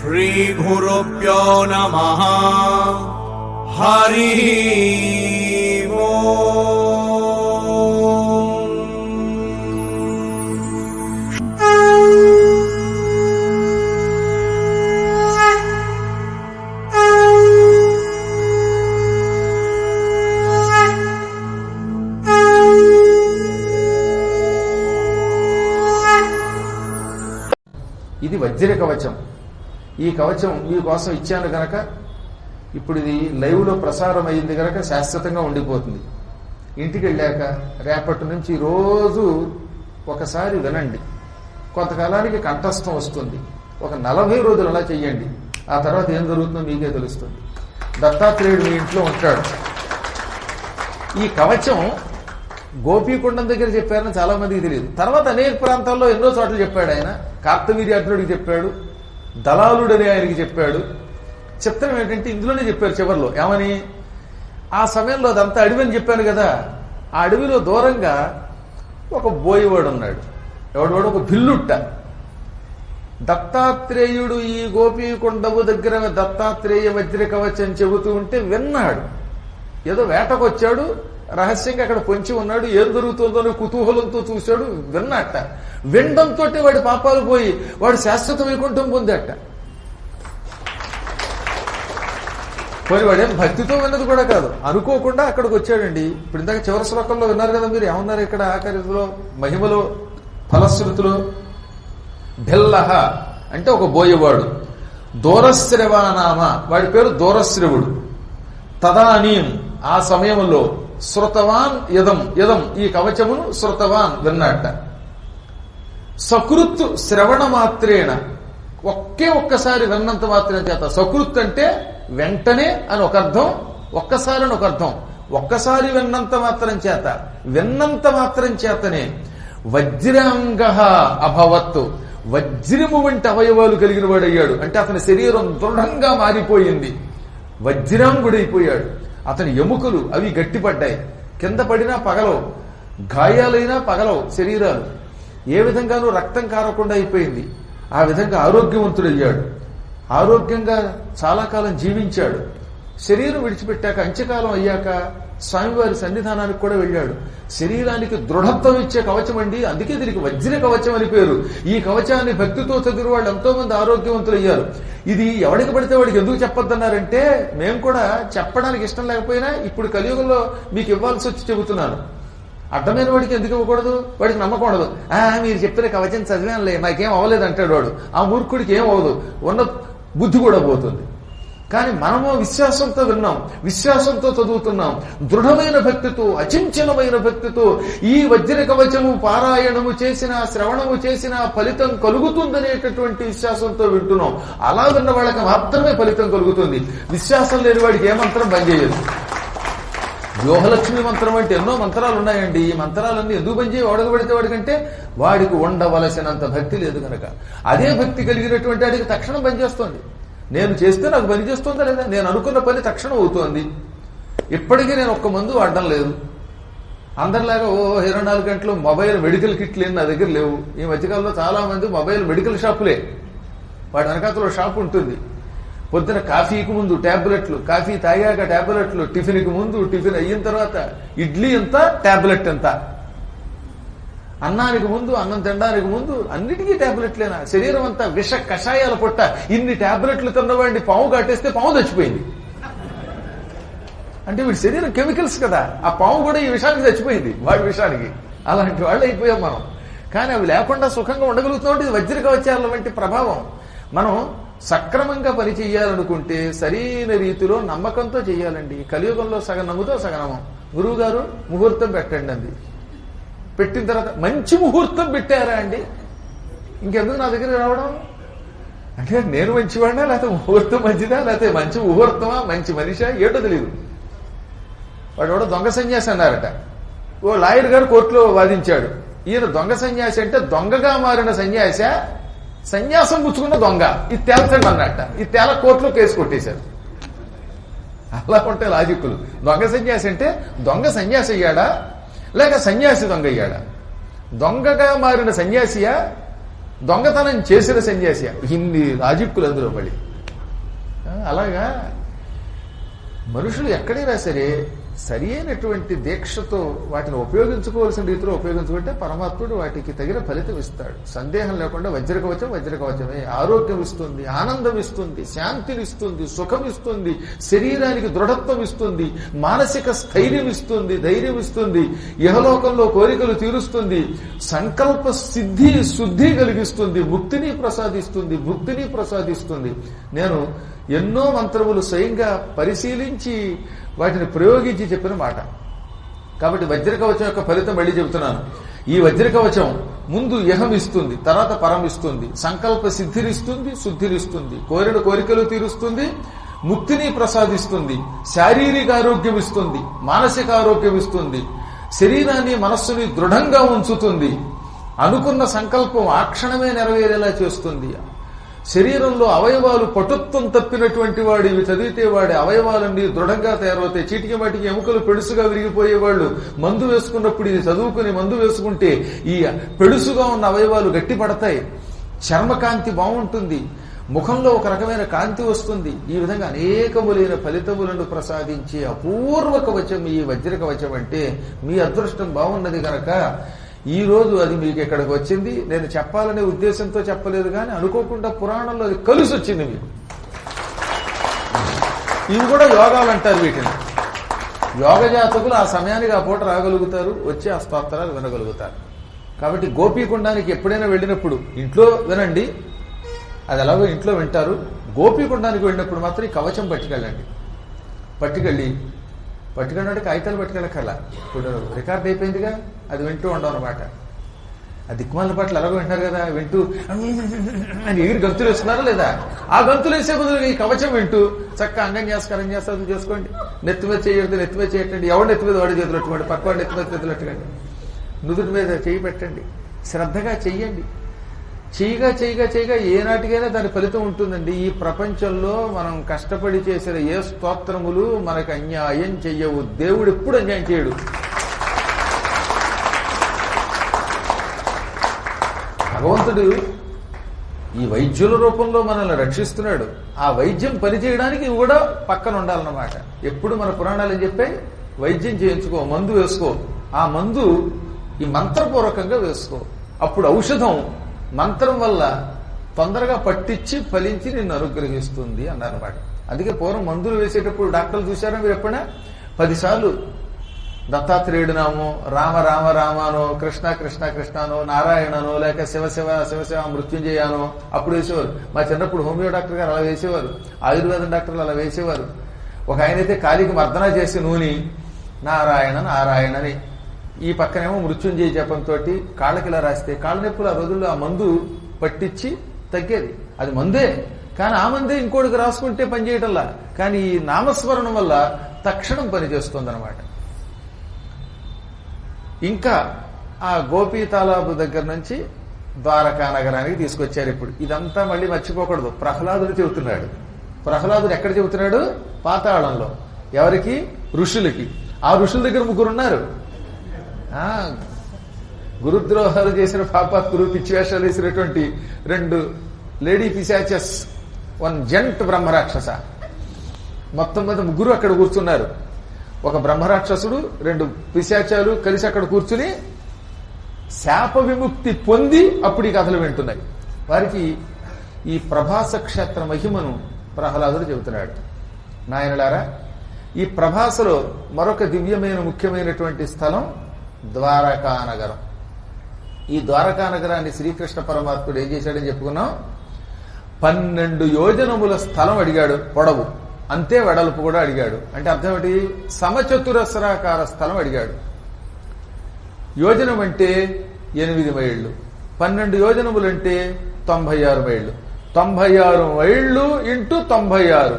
श्रीगुरुभ्यो नमः। हरि ओम्। ఇది వజ్ర కవచం. ఈ కవచం మీకోసం ఇచ్చాను గనక ఇప్పుడు ఇది లైవ్ లో ప్రసారం అయింది గనక శాశ్వతంగా ఉండిపోతుంది. ఇంటికి వెళ్ళాక రేపటి నుంచి రోజు ఒకసారి వినండి. కొంతకాలానికి కంఠస్థం వస్తుంది. ఒక 40 రోజులు అలా చెయ్యండి. ఆ తర్వాత ఏం జరుగుతుందో మీకే తెలుస్తుంది. దత్తాత్రేయుడు మీ ఇంట్లో ఉంటాడు. ఈ కవచం గోపీకుండం దగ్గర చెప్పారని చాలా మందికి తెలియదు. తర్వాత అనేక ప్రాంతాల్లో ఎన్నో చోట్ల చెప్పాడు. ఆయన కార్తవీర్యార్జునుడికి చెప్పాడు, దళాలుడని ఆయనకి చెప్పాడు. చిత్రం ఏంటంటే ఇందులోనే చెప్పారు చివరిలో ఏమని, ఆ సమయంలో అదంతా అడవి అని చెప్పాను కదా, ఆ అడవిలో దూరంగా ఒక బోయవాడు ఉన్నాడు. ఎవడవాడు? ఒక భిల్లుట్ట. దత్తాత్రేయుడు ఈ గోపీకొండవు దగ్గర దత్తాత్రేయ వజ్ర కవచం చెబుతూ ఉంటే విన్నాడు. ఏదో వేటకొచ్చాడు, రహస్యంగా అక్కడ పొంచి ఉన్నాడు. ఏం జరుగుతుందో కుతూహలంతో చూశాడు, విన్నట్ట. వినడంతో వాడి పాపాలు పోయి వాడు శాశ్వత వైకుంఠం పొందట. పోయి వాడేం భక్తితో విన్నది కూడా కాదు, అనుకోకుండా అక్కడికి వచ్చాడండి. ఇప్పుడు ఇందాక చివరి శ్లోకంలో విన్నారు కదా మీరు, ఏమన్నారు ఇక్కడ ఆఖరిలో మహిమలో ఫలశ్రుతిలో? భిల్లహ అంటే ఒక బోయవాడు. దూరశ్రవానామ, వాడి పేరు దూరశ్రవుడు. తదానీం ఆ సమయంలో శృతవాన్ యదం, యదం ఈ కవచమును శృతవాన్ విన్నట్ట. సకృత్ శ్రవణ మాత్రేణ, ఒక్కసారి విన్నంత మాత్రం చేత. సకృత్ అంటే వెంటనే అని ఒక అర్థం, ఒక్కసారి అని ఒక అర్థం. ఒక్కసారి విన్నంత మాత్రం చేత, విన్నంత మాత్రం చేతనే వజ్రాంగ అభవత్తు, వజ్రము వంటి అవయవాలు కలిగిన వాడయ్యాడు. అంటే అతని శరీరం దృఢంగా మారిపోయింది, వజ్రాంగుడైపోయాడు. అతని ఎముకలు అవి గట్టిపడ్డాయి, కింద పడినా పగలవు, గాయాలైనా పగలవు శరీరాలు. ఏ విధంగానూ రక్తం కారకుండా అయిపోయింది. ఆ విధంగా ఆరోగ్యవంతుడయ్యాడు. ఆరోగ్యంగా చాలా కాలం జీవించాడు. శరీరం విడిచిపెట్టాక అంత్యకాలం అయ్యాక స్వామివారి సన్నిధానానికి కూడా వెళ్ళాడు. శరీరానికి దృఢత్వం ఇచ్చే కవచం అండి, అందుకే దీనికి వజ్ర కవచం అని పేరు. ఈ కవచాన్ని భక్తితో చదివిన వాళ్ళు ఎంతో మంది ఆరోగ్యవంతులు అయ్యారు. ఇది ఎవడికి పడితే వాడికి ఎందుకు చెప్పొద్దన్నారంటే, మేము కూడా చెప్పడానికి ఇష్టం లేకపోయినా ఇప్పుడు కలియుగంలో మీకు ఇవ్వాల్సి వచ్చి చెబుతున్నాను. అడ్డమైన వాడికి ఎందుకు ఇవ్వకూడదు? వాడికి నమ్మకం ఉండదు. మీరు చెప్పిన కవచం చదివానులే, నాకేం అవ్వలేదు అంటాడు వాడు. ఆ మూర్ఖుడికి ఏం అవ్వదు, ఉన్న బుద్ధి కూడా పోతుంది. కానీ మనము విశ్వాసంతో విన్నాం, విశ్వాసంతో చదువుతున్నాం. దృఢమైన భక్తితో, అచంచలమైన భక్తితో ఈ వజ్ర కవచము పారాయణము చేసిన, శ్రవణము చేసిన ఫలితం కలుగుతుందనేటటువంటి విశ్వాసంతో వింటున్నాం. అలా విన్న వాళ్ళకి మాత్రమే ఫలితం కలుగుతుంది. విశ్వాసం లేని వాడికి ఏ మంత్రం పనిచేయదు. వ్యూహలక్ష్మి మంత్రం అంటే ఎన్నో మంత్రాలు ఉన్నాయండి. ఈ మంత్రాలన్నీ ఎందుకు పనిచేయి? వాడకబడితే వాడికంటే వాడికి ఉండవలసినంత భక్తి లేదు కనుక. అదే భక్తి కలిగినటువంటి వాడికి తక్షణం పనిచేస్తోంది. నేను చేస్తే నాకు పని చేస్తుందా లేదా? నేను అనుకున్న పని తక్షణం అవుతోంది. ఇప్పటికీ నేను ఒక్క మందు వాడడం లేదు. అందరిలాగా 24 గంటలు మొబైల్ మెడికల్ కిట్లు నా దగ్గర లేవు. ఈ మధ్యకాలంలో చాలా మంది మొబైల్ మెడికల్ షాపులే. వాడి వెనకాతలో షాప్ ఉంటుంది. పొద్దున కాఫీకి ముందు టాబ్లెట్లు, కాఫీ తాగాక టాబ్లెట్లు, టిఫిన్కి ముందు, టిఫిన్ అయిన తర్వాత ఇడ్లీ ఎంత, టాబ్లెట్ ఎంత, అన్నానికి ముందు, అన్నం తినడానికి ముందు అన్నిటికీ టాబ్లెట్లేనా? శరీరం అంతా విష కషాయాల పొట్ట. ఇన్ని టాబ్లెట్లు తిన్నవాడిని పాము కట్టేస్తే పాము చచ్చిపోయింది. అంటే వీడి శరీరం కెమికల్స్ కదా, ఆ పాము కూడా ఈ విషానికి చచ్చిపోయింది, వాడి విషానికి. అలాంటి వాళ్ళు అయిపోయాం మనం. కానీ అవి లేకుండా సుఖంగా ఉండగలుగుతున్నాం. ఇది వజ్ర కవచాల వంటి ప్రభావం. మనం సక్రమంగా పని చెయ్యాలనుకుంటే సరైన రీతిలో నమ్మకంతో చెయ్యాలండి. కలియుగంలో సగం నమ్ముతో సగనము. గురువు గారు ముహూర్తం పెట్టండి అంది. పెట్టిన తర్వాత మంచి ముహూర్తం పెట్టారా అండి, ఇంకెందుకు నా దగ్గర రావడం? అంటే నేను మంచివాడినా, లేకపోతే ముహూర్తం మంచిదా, లేకపోతే మంచి ముహూర్తమా, మంచి మనిషా, ఏటో తెలియదు. వాడు కూడా దొంగ సన్యాసి అన్నారట. ఓ లాయర్ గారు కోర్టులో వాదించాడు. ఈయన దొంగ సన్యాసి అంటే దొంగగా మారిన సన్యాస, సన్యాసం పుచ్చుకున్న దొంగ, ఇది తేల్చండి అన్నట్ట. ఇది తేల కోర్టులో కేసు కొట్టేశారు. అలా ఉంటే లాజిక్కులు. దొంగ సన్యాసి అంటే దొంగ సన్యాసి అయ్యాడా లేక సన్యాసి దొంగ అయ్యాడా? దొంగగా మారిన సన్యాసియా దొంగతనం చేసిన సన్యాసి. ఇన్ని లాజిక్కులు అందులో మళ్ళీ. అలాగా మనుషులు ఎక్కడైనా సరే సరి అయినటువంటి దీక్షతో వాటిని ఉపయోగించుకోవాల్సిన రీతిలో ఉపయోగించుకుంటే పరమాత్ముడు వాటికి తగిన ఫలితం ఇస్తాడు. సందేహం లేకుండా వజ్రకవచం వజ్రకవచమే. ఆరోగ్యం ఇస్తుంది, ఆనందం ఇస్తుంది, శాంతిని ఇస్తుంది, సుఖం ఇస్తుంది, శరీరానికి దృఢత్వం ఇస్తుంది, మానసిక స్థైర్యం ఇస్తుంది, ధైర్యం ఇస్తుంది, ఇహలోకంలో కోరికలు తీరుస్తుంది, సంకల్ప సిద్ధి శుద్ధి కలిగిస్తుంది, ముక్తిని ప్రసాదిస్తుంది, భుక్తిని ప్రసాదిస్తుంది. నేను ఎన్నో మంత్రములు స్వయంగా పరిశీలించి వాటిని ప్రయోగించి చెప్పిన మాట. కాబట్టి వజ్రకవచం యొక్క ఫలితం మళ్ళీ చెబుతున్నాను. ఈ వజ్రకవచం ముందు యహం ఇస్తుంది, తర్వాత పరం ఇస్తుంది, సంకల్ప సిద్ధినిస్తుంది, శుద్ధినిస్తుంది, కోరిన కోరికలు తీరుస్తుంది, ముక్తిని ప్రసాదిస్తుంది, శారీరక ఆరోగ్యం ఇస్తుంది, మానసిక ఆరోగ్యం ఇస్తుంది, శరీరాన్ని మనస్సుని దృఢంగా ఉంచుతుంది, అనుకున్న సంకల్పం ఆ క్షణమే నెరవేరేలా చేస్తుంది. శరీరంలో అవయవాలు పటుత్వం తప్పినటువంటి వాడు ఇవి చదివితే వాడి అవయవాలన్నీ దృఢంగా తయారవుతాయి. చీటికి మాటికి ఎముకలు పెడుసుగా విరిగిపోయేవాళ్ళు మందు వేసుకున్నప్పుడు ఇది చదువుకుని మందు వేసుకుంటే ఈ పెడుసుగా ఉన్న అవయవాలు గట్టిపడతాయి, చర్మకాంతి బాగుంటుంది, ముఖంలో ఒక రకమైన కాంతి వస్తుంది. ఈ విధంగా అనేకములైన ఫలితములను ప్రసాదించే అపూర్వ కవచం ఈ వజ్ర కవచం. అంటే మీ అదృష్టం బాగున్నది కనుక ఈ రోజు అది మీకు ఇక్కడికి వచ్చింది. నేను చెప్పాలనే ఉద్దేశంతో చెప్పలేదు, కానీ అనుకోకుండా పురాణంలో అది కలిసి వచ్చింది మీకు. ఇవి కూడా యోగాలు అంటారు వీటిని. యోగ జాతకులు ఆ సమయానికి ఆ పూట రాగలుగుతారు, వచ్చి ఆ స్తోత్రాలు వినగలుగుతారు. కాబట్టి గోపీకుండానికి ఎప్పుడైనా వెళ్ళినప్పుడు ఇంట్లో వినండి, అది ఎలాగో ఇంట్లో వింటారు. గోపీకుండానికి వెళ్ళినప్పుడు మాత్రం ఈ కవచం పట్టుకెళ్ళండి. పట్టుకెళ్ళంటే కాగితాలు పట్టుకెళ్ళకల్లా. ఇప్పుడు రికార్డ్ అయిపోయిందిగా, అది వింటూ ఉండవు అనమాట. ఆ దిక్కుమాల పాటలు ఎలాగో వింటున్నారు కదా, వింటూ అని ఎగిరి గంతులు వేస్తున్నారా లేదా? ఆ గంతులు వేసే బదులు ఈ కవచం వింటూ చక్కగా అంగం చేస్తారు చేసుకోండి. నెత్తి మీద చేయడితే నెత్తి మీద చేయటండి, ఎవడు నెత్తి మీద వాడి చేతులు పెట్టుకోండి, పక్కవాడి నెత్తి మీద చేతులు పెట్టుకోండి, నుదుటి మీద చేయి పెట్టండి, శ్రద్ధగా చెయ్యండి. చేయగా ఏనాటికైనా దాని ఫలితం ఉంటుందండి. ఈ ప్రపంచంలో మనం కష్టపడి చేసిన ఏ స్తోత్రములు మనకు అన్యాయం చెయ్యవు. దేవుడు ఎప్పుడు అన్యాయం చేయడు. భగవంతుడు ఈ వైద్యుల రూపంలో మనల్ని రక్షిస్తున్నాడు. ఆ వైద్యం పనిచేయడానికి ఇవి కూడా పక్కన ఉండాలన్నమాట. ఎప్పుడు మన పురాణాలు ఏం చెప్పాయి? వైద్యం చేయించుకో, మందు వేసుకో. ఆ మందు ఈ మంత్రపూర్వకంగా వేసుకో. అప్పుడు ఔషధం మంత్రం వల్ల తొందరగా పట్టించి ఫలించి నిన్ను అనుగ్రహిస్తుంది అన్నారన్నమాట. అందుకే పూర్వం మందులు వేసేటప్పుడు డాక్టర్లు చూశారా మీరు ఎప్పుడైనా? 10 సార్లు దత్తాత్రేయుడు నామో, రామ రామ రామానో, కృష్ణ కృష్ణ కృష్ణనో, నారాయణనో, లేక శివ శివ శివ శివ మృత్యుంజయానో అప్పుడు వేసేవారు. మా చిన్నప్పుడు హోమియో డాక్టర్ గారు అలా వేసేవారు, ఆయుర్వేదం డాక్టర్లు అలా వేసేవారు. ఒక ఆయనైతే కాలికి మర్దన చేసి నూనె నారాయణ నారాయణని, ఈ పక్కనేమో మృత్యుంజయ జపంతో కాళ్ళకి ఇలా రాస్తే కాళ్ళ నొప్పులు ఆ రోజుల్లో ఆ మందు పట్టించి తగ్గేది. అది మందే, కానీ ఆ మందే ఇంకోటికి రాసుకుంటే పనిచేయటంలా. కానీ ఈ నామస్మరణం వల్ల తక్షణం పనిచేస్తుంది అనమాట. ఇంకా ఆ గోపీ తాలాబు దగ్గర నుంచి ద్వారకా నగరానికి తీసుకొచ్చారు. ఇప్పుడు ఇదంతా మళ్ళీ మర్చిపోకూడదు. ప్రహ్లాదుడు చెబుతున్నాడు. ప్రహ్లాదుడు ఎక్కడ చెబుతున్నాడు? పాతాళంలో. ఎవరికి? ఋషులకి. ఆ ఋషుల దగ్గర 3 ఉన్నారు. గురుద్రోహాలు చేసిన పాపాత్ములు, పిచ్చివేషాలు వేసినటువంటి 2 లేడీ పిశాచస్, 1 జంట్ బ్రహ్మరాక్షస. మొత్తం మీద 3 అక్కడ కూర్చున్నారు. ఒక బ్రహ్మరాక్షసుడు, 2 పిశాచాలు కలిసి అక్కడ కూర్చుని శాప విముక్తి పొంది అప్పుడు ఈ కథలు వింటున్నాయి. వారికి ఈ ప్రభాస క్షేత్ర మహిమను ప్రహ్లాదుడు చెబుతున్నాడు. నాయనలారా, ఈ ప్రభాసలో మరొక దివ్యమైన ముఖ్యమైనటువంటి స్థలం ద్వారకా నగరం. ఈ ద్వారకా నగరాన్ని శ్రీకృష్ణ పరమాత్ముడు ఏం చేశాడని చెప్పుకున్నాం. 12 యోజనముల స్థలం అడిగాడు, పొడవు అంతే, వెడల్పు కూడా అడిగాడు. అంటే అర్థం ఏంటి? సమచతురస్రాకార స్థలం అడిగాడు. యోజనం అంటే 8 మైళ్ళు, 12 యోజనములు అంటే 96 మైళ్ళు. 96 మైళ్ళు ఇంటూ 96,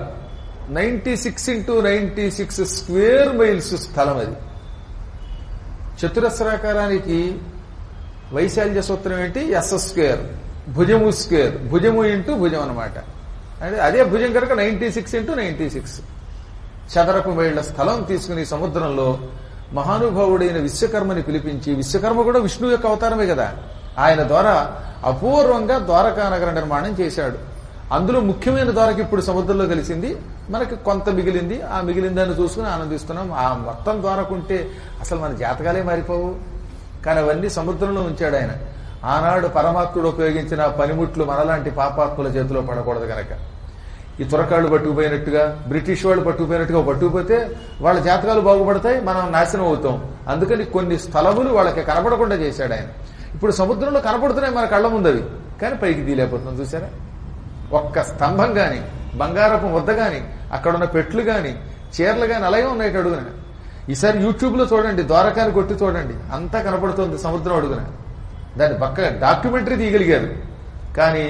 96 ఇంటూ 96 స్క్వేర్ మైల్స్ స్థలం అది. చతురస్రాకారానికి వైశాల్య సూత్రం ఏంటి? ఎస్ స్క్వేర్, భుజము స్క్వేర్, భుజము ఇంటూ భుజం అనమాట. అంటే అదే భుజం కనుక 96 ఇంటూ 96 చదరపు మైళ్ల స్థలం తీసుకుని సముద్రంలో మహానుభావుడైన విశ్వకర్మని పిలిపించి, విశ్వకర్మ కూడా విష్ణువు యొక్క అవతారమే కదా, ఆయన ద్వారా అపూర్వంగా ద్వారకా నగర నిర్మాణం చేశాడు. అందులో ముఖ్యమైన ద్వారక ఇప్పుడు సముద్రంలో కలిసింది, మనకి కొంత మిగిలింది. ఆ మిగిలిందాన్ని చూసుకుని ఆనందిస్తున్నాం. ఆ మొత్తం ద్వారకుంటే అసలు మన జాతకాలే మారిపోవు. కానీ అవన్నీ సముద్రంలో ఉంచాడు ఆయన. ఆనాడు పరమాత్ముడు ఉపయోగించిన పనిముట్లు మనలాంటి పాపాత్ముల చేతిలో పడకూడదు కనుక. ఈ తురకాళ్ళు పట్టుకుపోయినట్టుగా, బ్రిటిష్ వాళ్ళు పట్టుకుపోయినట్టుగా పట్టుకుపోతే వాళ్ళ జాతకాలు బాగుపడతాయి, మనం నాశనం అవుతాం. అందుకని కొన్ని స్థలములు వాళ్ళకి కనపడకుండా చేశాడు ఆయన. ఇప్పుడు సముద్రంలో కనపడుతున్నాయి మన కళ్ళ ముందు అవి, కానీ పైకి తీలేకపోతున్నాం. చూసారా? ఒక్క స్తంభం గాని, బంగారపు ముద్ద గాని, అక్కడున్న పెట్లు గాని, చీరలు గాని అలాగే ఉన్నాయి అడుగున. ఈసారి యూట్యూబ్ లో చూడండి, ద్వారకాన్ని కొట్టి చూడండి, అంతా కనపడుతుంది సముద్రం అడుగున. దాన్ని పక్కగా డాక్యుమెంటరీ తీయగలిగారు, కానీ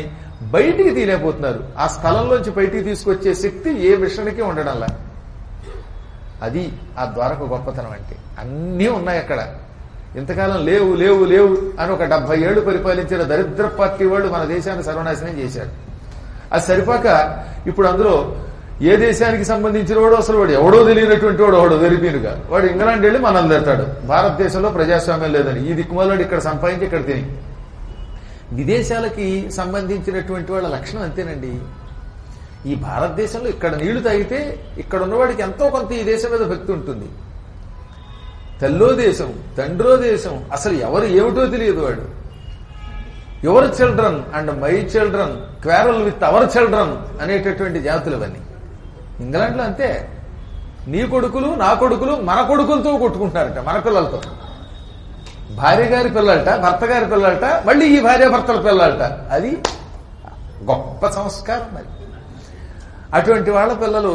బయటికి తీయలేకపోతున్నారు. ఆ స్థలంలోంచి బయటికి తీసుకొచ్చే శక్తి ఏ మిషన్కి ఉండడంలా. అది ఆ ద్వారక గొప్పతనం అంటే. అన్నీ ఉన్నాయి అక్కడ. ఇంతకాలం లేవు లేవు లేవు అని ఒక 70 ఏళ్లు పరిపాలించిన దరిద్ర పార్టీ వాళ్ళు మన దేశాన్ని సర్వనాశనం చేశారు. అది సరిపాక ఇప్పుడు అందులో ఏ దేశానికి సంబంధించిన వాడు అసలు వాడు ఎవడో తెలియనటువంటి వాడు వాడు వెరిపీనుగా వాడు ఇంగ్లాండ్ వెళ్ళి మనల్ని తెస్తాడు భారతదేశంలో ప్రజాస్వామ్యం లేదని. ఈ దిక్కుమాలాడు ఇక్కడ సంపాదించి ఇక్కడ తిని. విదేశాలకి సంబంధించినటువంటి వాళ్ళ లక్షణం అంతేనండి. ఈ భారతదేశంలో ఇక్కడ నీళ్లు తాగితే ఇక్కడ ఉన్నవాడికి ఎంతో కొంత ఈ దేశం మీద భక్తి ఉంటుంది. తల్లో దేశం, తండ్రో దేశం, అసలు ఎవరు ఏమిటో తెలియదు వాడు. Your children and my children quarrel with our children అనేటటువంటి జాతులు అవన్నీ. ఇంగ్లాండ్లో అంతే. నీ కొడుకులు నా కొడుకులు మన కొడుకులతో కొట్టుకుంటున్నారట, మన పిల్లలతో. భార్య గారి పిల్లలట, భర్త గారి పిల్లలట, మళ్ళీ ఈ భార్య భర్తల పిల్లలట. అది గొప్ప సంస్కారం. మరి అటువంటి వాళ్ళ పిల్లలు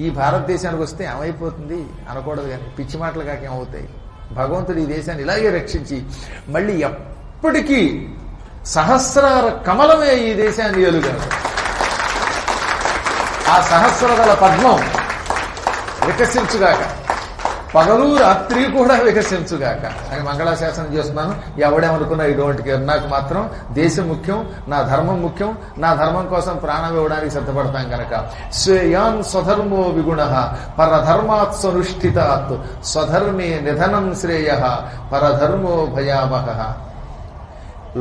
ఈ భారతదేశానికి వస్తే ఏమైపోతుంది అనకూడదు, కానీ పిచ్చి మాటలు కాక ఏమవుతాయి. భగవంతుడు ఈ దేశాన్ని ఇలాగే రక్షించి మళ్ళీ ఎప్పటికీ సహస్రార కమలమే ఈ దేశాన్ని ఏలుగాను. ఆ సహస్రదళ పద్మం వికసించుగాక, పగలు రాత్రి కూడా వికసించుగాక అని మంగళాశాసనం చేస్తున్నాను. ఎవడేమనుకున్నా ఈ డోంట్ కేర్. నాకు మాత్రం దేశం ముఖ్యం, నా ధర్మం ముఖ్యం. నా ధర్మం కోసం ప్రాణం ఇవ్వడానికి సిద్ధపడతాం కనుక. శ్రేయాన్ స్వధర్మో విగుణ పరధర్మాత్ స్వనుష్ఠితాత్ స్వధర్మే నిధనం శ్రేయ పరధర్మో భయావహ.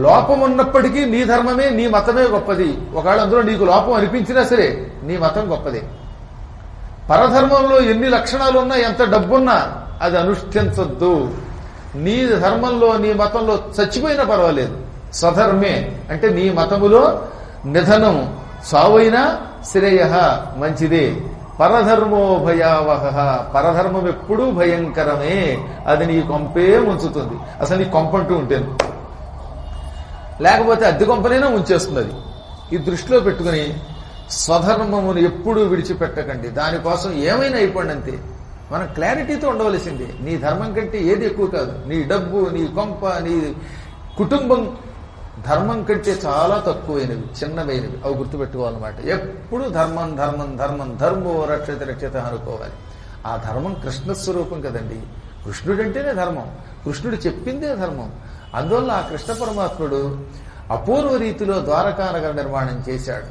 లోపం ఉన్నప్పటికీ నీ ధర్మమే, నీ మతమే గొప్పది. ఒకవేళ అందులో నీకు లోపం అనిపించినా సరే నీ మతం గొప్పదే. పరధర్మంలో ఎన్ని లక్షణాలు ఉన్నా, ఎంత డబ్బున్నా అది అనుష్ఠించొద్దు. నీ ధర్మంలో, నీ మతంలో చచ్చిపోయినా పర్వాలేదు. స్వధర్మే అంటే నీ మతములో నిధనం, సావైనా శ్రేయ మంచిదే. పరధర్మో భయావహ, పరధర్మం ఎప్పుడూ భయంకరమే. అది నీ కొంపే ఉంచుతుంది. అసలు నీ కొంపంటూ ఉంటేను, లేకపోతే అద్దె కొంపనైనా ఉంచేస్తుంది. అది ఈ దృష్టిలో పెట్టుకుని స్వధర్మమును ఎప్పుడూ విడిచిపెట్టకండి. దానికోసం ఏమైనా అయిపోండి అంతే. మనం క్లారిటీతో ఉండవలసిందే. నీ ధర్మం కంటే ఏది ఎక్కువ కాదు. నీ డబ్బు, నీ కొంప, నీ కుటుంబం ధర్మం కంటే చాలా తక్కువైనవి, చిన్నవైనవి. అవి గుర్తుపెట్టుకోవాలన్నమాట. ఎప్పుడు ధర్మం ధర్మం ధర్మం ధర్మో రక్షత రక్షత అనుకోవాలి. ఆ ధర్మం కృష్ణస్వరూపం కదండి. కృష్ణుడంటేనే ధర్మం, కృష్ణుడు చెప్పిందే ధర్మం. అందువల్ల ఆ కృష్ణ పరమాత్ముడు అపూర్వ రీతిలో ద్వారకా నగర నిర్మాణం చేశాడు.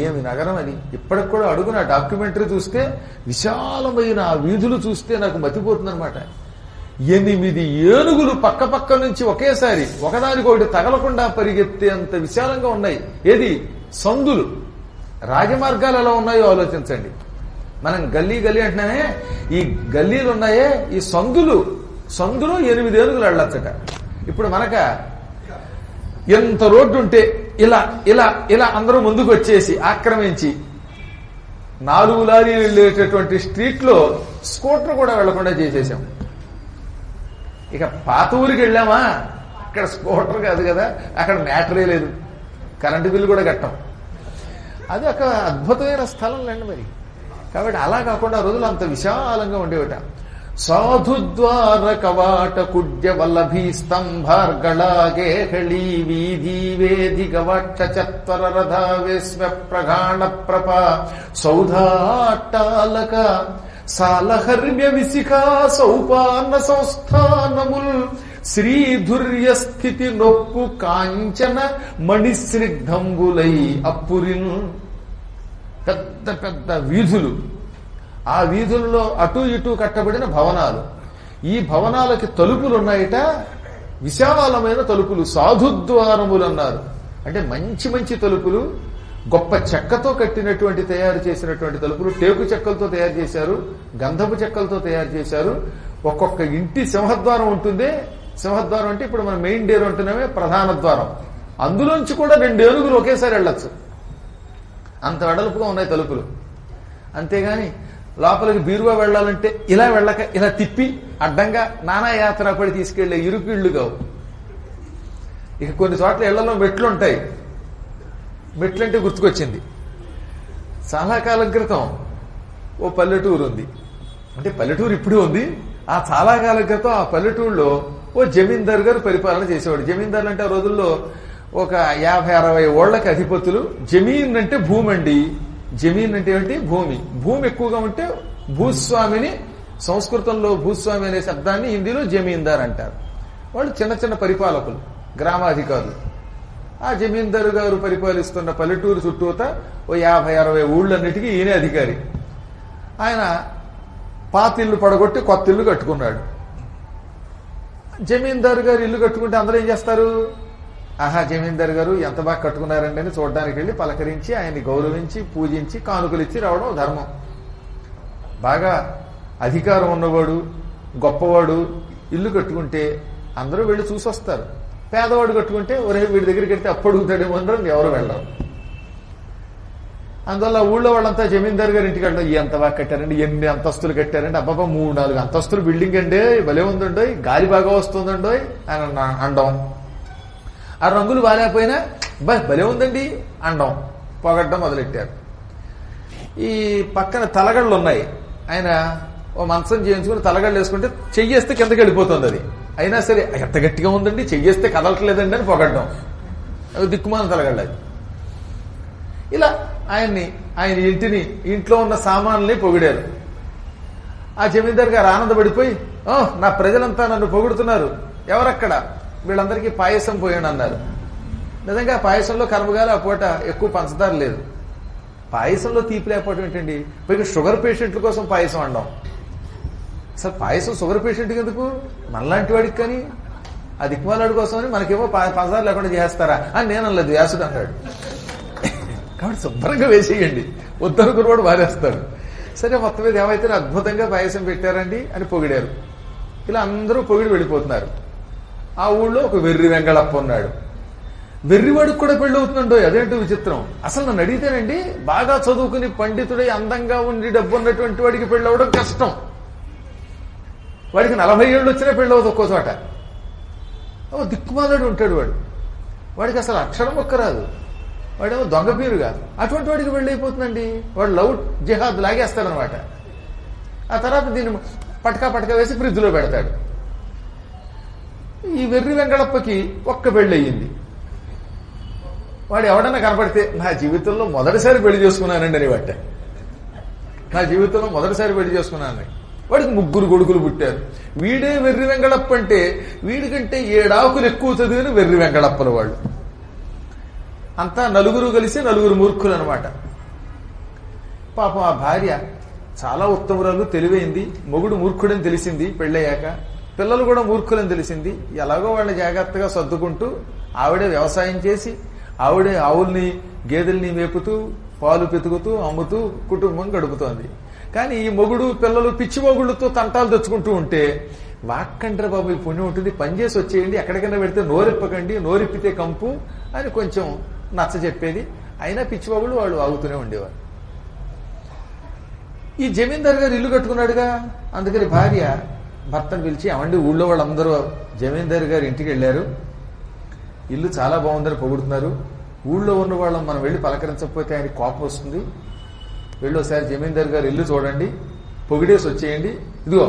ఏమి నగరం అది! ఇప్పటికి కూడా అడుగున డాక్యుమెంటరీ చూస్తే, విశాలమైన ఆ వీధులు చూస్తే నాకు మతిపోతుందనమాట. 8 ఏనుగులు పక్క పక్క నుంచి ఒకేసారి ఒకదానికొకటి తగలకుండా పరిగెత్తేంత విశాలంగా ఉన్నాయి. ఏది సందులు, రాజమార్గాలు ఎలా ఉన్నాయో ఆలోచించండి. మనం గల్లీ గల్లీ అంటున్నామే, ఈ గల్లీలు ఉన్నాయే, ఈ సందులో 8 ఏనుగులు వెళ్ళొచ్చట. ఇప్పుడు మనక ఎంత రోడ్డు ఉంటే ఇలా ఇలా ఇలా అందరూ ముందుకు వచ్చేసి ఆక్రమించి 4 లారీలు వెళ్ళేటటువంటి స్ట్రీట్ లో స్కూటర్ కూడా వెళ్లకుండా చేసేసాం. ఇక పాత ఊరికి వెళ్ళామా, అక్కడ స్కూటర్ కాదు కదా, అక్కడ మ్యాటరే లేదు, కరెంటు బిల్లు కూడా కట్టాం. అది ఒక అద్భుతమైన స్థలం లేండి మరి. కాబట్టి అలా కాకుండా రోజులు అంత విశాలంగా ఉండేవట. సాధుద్వార కవాట కుడ్య వల్లభీ స్తంభార్గళాగేహళీ వీధి వేది గవాక్ష చత్వర రథావేస్మ ప్రగాణ ప్రప సౌధాట్టాలక సాలహర్మ్య విశిఖా సౌపాన సంస్థానముల్ శ్రీధుర్య స్థితి నొక్కు కాంచన మణిస్నిగ్ధంబులై అప్పురిన్. పెద్ద పెద్ద వీధులు, ఆ వీధుల్లో అటు ఇటు కట్టబడిన భవనాలు. ఈ భవనాలకి తలుపులు ఉన్నాయట. విశాలమైన తలుపులు, సాధుద్వారములు అన్నారు. అంటే మంచి మంచి తలుపులు, గొప్ప చెక్కతో కట్టినటువంటి తయారు చేసినటువంటి తలుపులు, టేకు చెక్కలతో తయారు చేశారు, గంధపు చెక్కలతో తయారు చేశారు. ఒక్కొక్క ఇంటి సింహద్వారం ఉంటుంది. సింహద్వారం అంటే ఇప్పుడు మనం మెయిన్ డోర్ అంటున్నామే, ప్రధాన ద్వారం. అందులోంచి కూడా 2 ఏనుగులు ఒకేసారి వెళ్ళొచ్చు, అంత వెడల్పుగా ఉన్నాయి తలుపులు. అంతేగాని లోపలికి బీరువా వెళ్లాలంటే ఇలా వెళ్ళక ఇలా తిప్పి అడ్డంగా నానా యాత్ర పడి తీసుకెళ్లే ఇరుకిళ్లు కావు. ఇక కొన్ని చోట్ల ఇళ్లలో మెట్లు ఉంటాయి. మెట్లంటే గుర్తుకొచ్చింది, చాలా కాలం క్రితం ఓ పల్లెటూరు ఉంది. అంటే పల్లెటూరు ఇప్పుడు ఉంది, ఆ చాలా కాలం క్రితం ఆ పల్లెటూరులో ఓ జమీందారు గారు పరిపాలన చేసేవాడు. జమీందారులు అంటే ఆ రోజుల్లో ఒక 50-60 ఓళ్లకి అధిపతులు. జమీన్ అంటే భూమి అండి. జమీన్ అంటే ఏమిటి? భూమి. భూమి ఎక్కువగా ఉంటే భూస్వామిని, సంస్కృతంలో భూస్వామి అనే శబ్దాన్ని హిందీలో జమీందార్ అంటారు. వాళ్ళు చిన్న చిన్న పరిపాలకులు, గ్రామాధికారులు. ఆ జమీందారు గారు పరిపాలిస్తున్న పల్లెటూరు చుట్టూత ఓ 50-60 ఊళ్ళన్నిటికీ ఈయనే అధికారి. ఆయన పాత ఇల్లు పడగొట్టి కొత్త ఇల్లు కట్టుకున్నాడు. జమీందారు గారు ఇల్లు కట్టుకుంటే అందరూ ఏం చేస్తారు? ఆహా, జమీందారు గారు ఎంత బాగా కట్టుకున్నారండి అని చూడడానికి వెళ్ళి పలకరించి ఆయన్ని గౌరవించి పూజించి కానుకలు ఇచ్చి రావడం ధర్మం. బాగా అధికారం ఉన్నవాడు, గొప్పవాడు ఇల్లు కట్టుకుంటే అందరూ వెళ్ళి చూసి వస్తారు. పేదవాడు కట్టుకుంటే ఒరే వీడి దగ్గరికి వెళ్తే అప్పు అడుగుతాడేమో అందరం ఎవరు వెళ్ళరు. అందువల్ల ఊళ్ళో వాళ్ళంతా జమీందారు గారి ఇంటికి వెళ్ళడం, ఎంత బాగా కట్టారండి, ఎన్ని అంతస్తులు కట్టారండి, అబ్బాబా 3-4 అంతస్తులు బిల్డింగ్ అండి, భలే ఉందండో, గాలి బాగా వస్తుందండో అని అండం. ఆ రంగులు బాగాలేకపోయినా భలే ఉందండి అండం, పొగడ్డం మొదలెట్టారు. ఈ పక్కన తలగళ్ళు ఉన్నాయి. ఆయన ఓ మంచం చేయించుకుని తలగళ్ళు వేసుకుంటే చెయ్యేస్తే కిందకి వెళ్ళిపోతుంది. అది అయినా సరే ఎంత గట్టిగా ఉందండి, చెయ్యేస్తే కదలట్లేదండి అని పొగడ్డం. అది దిక్కుమాన తలగళ్ళది. ఇలా ఆయన ఇంటిని, ఇంట్లో ఉన్న సామాన్లని పొగిడారు. ఆ జమీందారు గారు ఆనందపడిపోయి, నా ప్రజలంతా నన్ను పొగుడుతున్నారు, ఎవరక్కడ, వీళ్ళందరికీ పాయసం పోయాను అన్నారు. నిజంగా పాయసంలో కర్మగారు ఆ పూట ఎక్కువ పంచదార లేదు. పాయసంలో తీపి లేకపోవడం ఏంటండి? పైగా షుగర్ పేషెంట్ల కోసం పాయసం అండం. అసలు పాయసం షుగర్ పేషెంట్కి ఎందుకు? మనలాంటి వాడికి కానీ, ఆ దిక్మాలాడి కోసమని మనకేమో పంచదార లేకుండా చేస్తారా అని నేను అనలేదు, వ్యాసుడు అన్నాడు. కాబట్టి శుభ్రంగా వేసేయండి, ఉత్తరుకురు కూడా వారేస్తాడు. సరే, మొత్తం మీద ఏమైతే అద్భుతంగా పాయసం పెట్టారండి అని పొగిడారు. ఇలా అందరూ పొగిడి వెళ్ళిపోతున్నారు. ఆ ఊళ్ళో ఒక వెర్రి వెంగళప్ప ఉన్నాడు. వెర్రివాడికి కూడా పెళ్లి అవుతుందండో, అదేంటో విచిత్రం. అసలు నన్ను అడిగితేనండి, బాగా చదువుకుని పండితుడై అందంగా ఉండి డబ్బు ఉన్నటువంటి వాడికి పెళ్లి అవ్వడం కష్టం. వాడికి 40 ఏళ్ళు వచ్చినా పెళ్లి అవుతుంది ఒక్కో చోట. దిక్కుమాలాడు ఉంటాడు వాడు, వాడికి అసలు అక్షరం ఒక్క రాదు, వాడేమో దొంగ పీరుగా. అటువంటి వాడికి పెళ్లి అయిపోతుందండి. వాడు లవ్ జిహాద్ లాగేస్తాడనమాట. ఆ తర్వాత దీన్ని పటకా వేసి ఫ్రిడ్జ్లో పెడతాడు. ఈ వెర్రి వెంగళప్పకి ఒక్క పెళ్లి అయ్యింది. వాడు ఎవడన్నా కనపడితే, నా జీవితంలో మొదటిసారి పెళ్లి చేసుకున్నానండి అని వాట. నా జీవితంలో మొదటిసారి పెళ్లి చేసుకున్నానని. వాడికి 3 కొడుకులు పుట్టారు. వీడే వెర్రి వెంగళప్ప అంటే వీడికంటే 7 ఆకులు ఎక్కువ చదివిన వెర్రి వెంగళప్పలు వాళ్ళు. అంతా నలుగురు కలిసి 4 మూర్ఖులు అనమాట. పాపం ఆ భార్య చాలా ఉత్తమురాలు, తెలివైంది. మొగుడు మూర్ఖుడని తెలిసింది పెళ్ళయ్యాక. పిల్లలు కూడా మూర్ఖులని తెలిసింది. ఎలాగో వాళ్ళని జాగ్రత్తగా సర్దుకుంటూ ఆవిడే వ్యవసాయం చేసి, ఆవిడే ఆవుల్ని గేదెల్ని మేపుతూ, పాలు పెతుకుతూ, అమ్ముతూ కుటుంబం గడుపుతోంది. కానీ ఈ మొగుడు పిల్లలు పిచ్చి మొగుళ్ళతో తంటాలు తెచ్చుకుంటూ ఉంటే, వాక్కండ్ర బాబు ఈ పుణ్యం ఉంటుంది, పనిచేసి వచ్చేయండి, ఎక్కడికైనా పెడితే నోరెప్పకండి, నోరెప్పితే కంపు అని కొంచెం నచ్చ చెప్పేది. అయినా పిచ్చిబాబులు వాళ్ళు ఆగుతూనే ఉండేవారు. ఈ జమీందారు గారు ఇల్లు కట్టుకున్నాడుగా, అందుకని భార్య భర్తను పిలిచి, అవండి ఊళ్ళో వాళ్ళందరూ జమీందారు గారు ఇంటికి వెళ్ళారు, ఇల్లు చాలా బాగుందని పొగుడుతున్నారు, ఊళ్ళో ఉన్న వాళ్ళం మనం వెళ్ళి పలకరించకపోతే ఆయన కోపం వస్తుంది, వెళ్ళి ఒకసారి జమీందారు గారు ఇల్లు చూడండి, పొగిడేసి వచ్చేయండి. ఇదిగో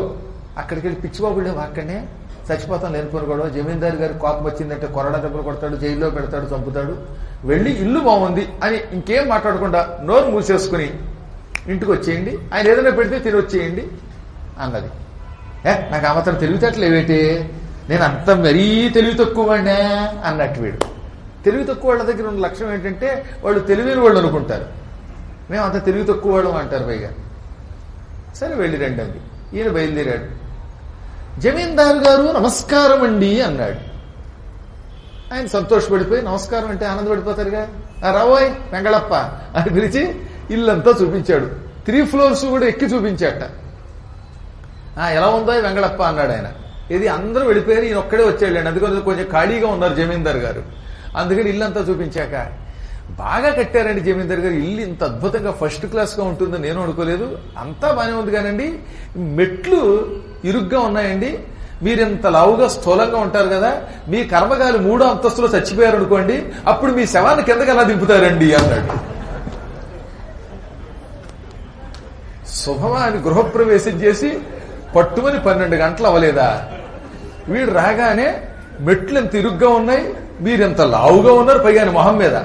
అక్కడికి వెళ్ళి పిచ్చిబాబుడే వాక్కనే చచ్చిపోతాం లేనిపోను కూడా, జమీందారు గారికి కోపం వచ్చిందంటే కొరడా దెబ్బలు కొడతాడు, జైల్లో పెడతాడు, చంపుతాడు, వెళ్ళి ఇల్లు బాగుంది అని ఇంకేం మాట్లాడకుండా నోరు మూసేసుకుని ఇంటికి వచ్చేయండి, ఆయన ఏదైనా పెడితే తిని వచ్చేయండి అన్నది. నాకు ఆ మాత్రం తెలివితేటలు ఏవేటి, నేను అంత మరీ తెలివి తక్కువ వాడినా అన్నట్టు. వీడు తెలివి తక్కువ వాళ్ళ దగ్గర ఉన్న లక్ష్యం ఏంటంటే, వాళ్ళు తెలివైన వాళ్ళు అనుకుంటారు, మేము అంత తెలివి తక్కువ వాళ్ళం అంటారు పైగా. సరే వెళ్ళి రండి అండి. ఈయన బయలుదేరాడు. జమీందారు గారు నమస్కారం అండి అన్నాడు. ఆయన సంతోషపడిపోయి నమస్కారం అంటే ఆనందపడిపోతారుగా, రావోయ్ వెంగళప్ప అని పిలిచి ఇల్లంతా చూపించాడు. 3 floors కూడా ఎక్కి చూపించాట. ఎలా ఉందో వెంగళప్ప అన్నాడు ఆయన. ఇది అందరూ వెళ్ళిపోయారు, ఈయన ఒక్కడే వచ్చాడు. అందుకని కొంచెం ఖాళీగా ఉన్నారు జమీందార్ గారు. అందుకని ఇల్లంతా చూపించాక, బాగా కట్టారండి జమీందార్ గారు, ఇల్లు ఇంత అద్భుతంగా ఫస్ట్ క్లాస్ గా ఉంటుందని నేను అనుకోలేదు. అంతా బానే ఉంది కానండి, మెట్లు ఇరుగ్గా ఉన్నాయండి. మీరింత లావుగా స్థూలంగా ఉంటారు కదా, మీ కర్మగాలి 3వ అంతస్తులో చచ్చిపోయారు అనుకోండి, అప్పుడు మీ శవాన్ని కిందకి ఎలా దింపుతారండి అన్నాడు. శుభమా అని గృహప్రవేశం చేసి పట్టుమని 12 గంటలు అవ్వలేదా, వీడు రాగానే మెట్లు ఎంత ఇరుగ్గా ఉన్నాయి, మీరెంత లావుగా ఉన్నారు, పైగా మొహం మీద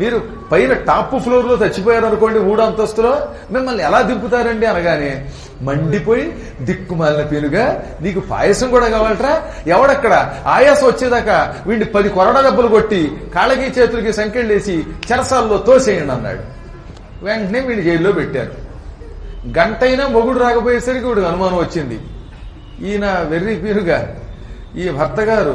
మీరు పైన టాప్ ఫ్లోర్ లో చచ్చిపోయారు అనుకోండి 3వ అంతస్తులో, మిమ్మల్ని ఎలా దింపుతారండి అనగానే మండిపోయి, దిక్కుమాలిన పేరుగా నీకు పాయసం కూడా కావాలట్రా, ఎవడక్కడ ఆయాసం వచ్చేదాకా వీడిని 10 కొరడా దెబ్బలు కొట్టి కాళ్ళకి చేతులకి సంకెళ్ళేసి చెరసాల్లో తోసేయండి అన్నాడు. వెంటనే వీడిని జైల్లో పెట్టారు. గంటైనా మొగుడు రాకపోయేసరికి వీడికి అనుమానం వచ్చింది. ఈయన వెర్రి పీరుగా ఈ భర్త గారు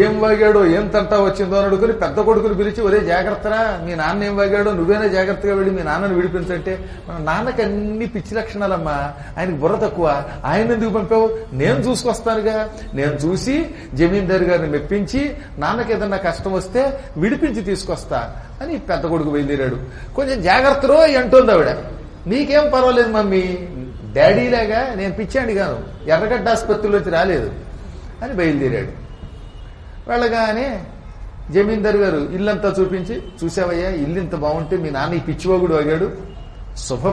ఏం వాగాడో ఏం తంటా వచ్చిందో అని అడుగుని పెద్ద కొడుకుని పిలిచి, ఒరే జాగ్రత్తరా, మీ నాన్న ఏం వాగాడో నువ్వేనా జాగ్రత్తగా వెళ్ళి మీ నాన్నని విడిపించంటే, మన నాన్నకి అన్ని పిచ్చి లక్షణాలమ్మా, ఆయనకి బుర్ర తక్కువ, ఆయన ఎందుకు పంపావు, నేను చూసుకొస్తానుగా, నేను చూసి జమీందారు గారిని మెప్పించి నాన్నకి ఏదన్నా కష్టం వస్తే విడిపించి తీసుకొస్తా అని పెద్ద కొడుకు బయలుదేరాడు. కొంచెం జాగ్రత్తరో అంటోంది ఆవిడ. నీకేం పర్వాలేదు మమ్మీ, డాడీలాగా నేను పిచ్చాండి గాను, ఎర్రగడ్డ ఆసుపత్రిలోంచి రాలేదు అని బయలుదేరాడు. వెళ్ళగానే జమీందారు గారు ఇల్లంతా చూపించి, చూసావయ్యా ఇల్లు ఇంత బాగుంటే మీ నాన్న ఈ పిచ్చివాగుడు వాగాడు, శుభ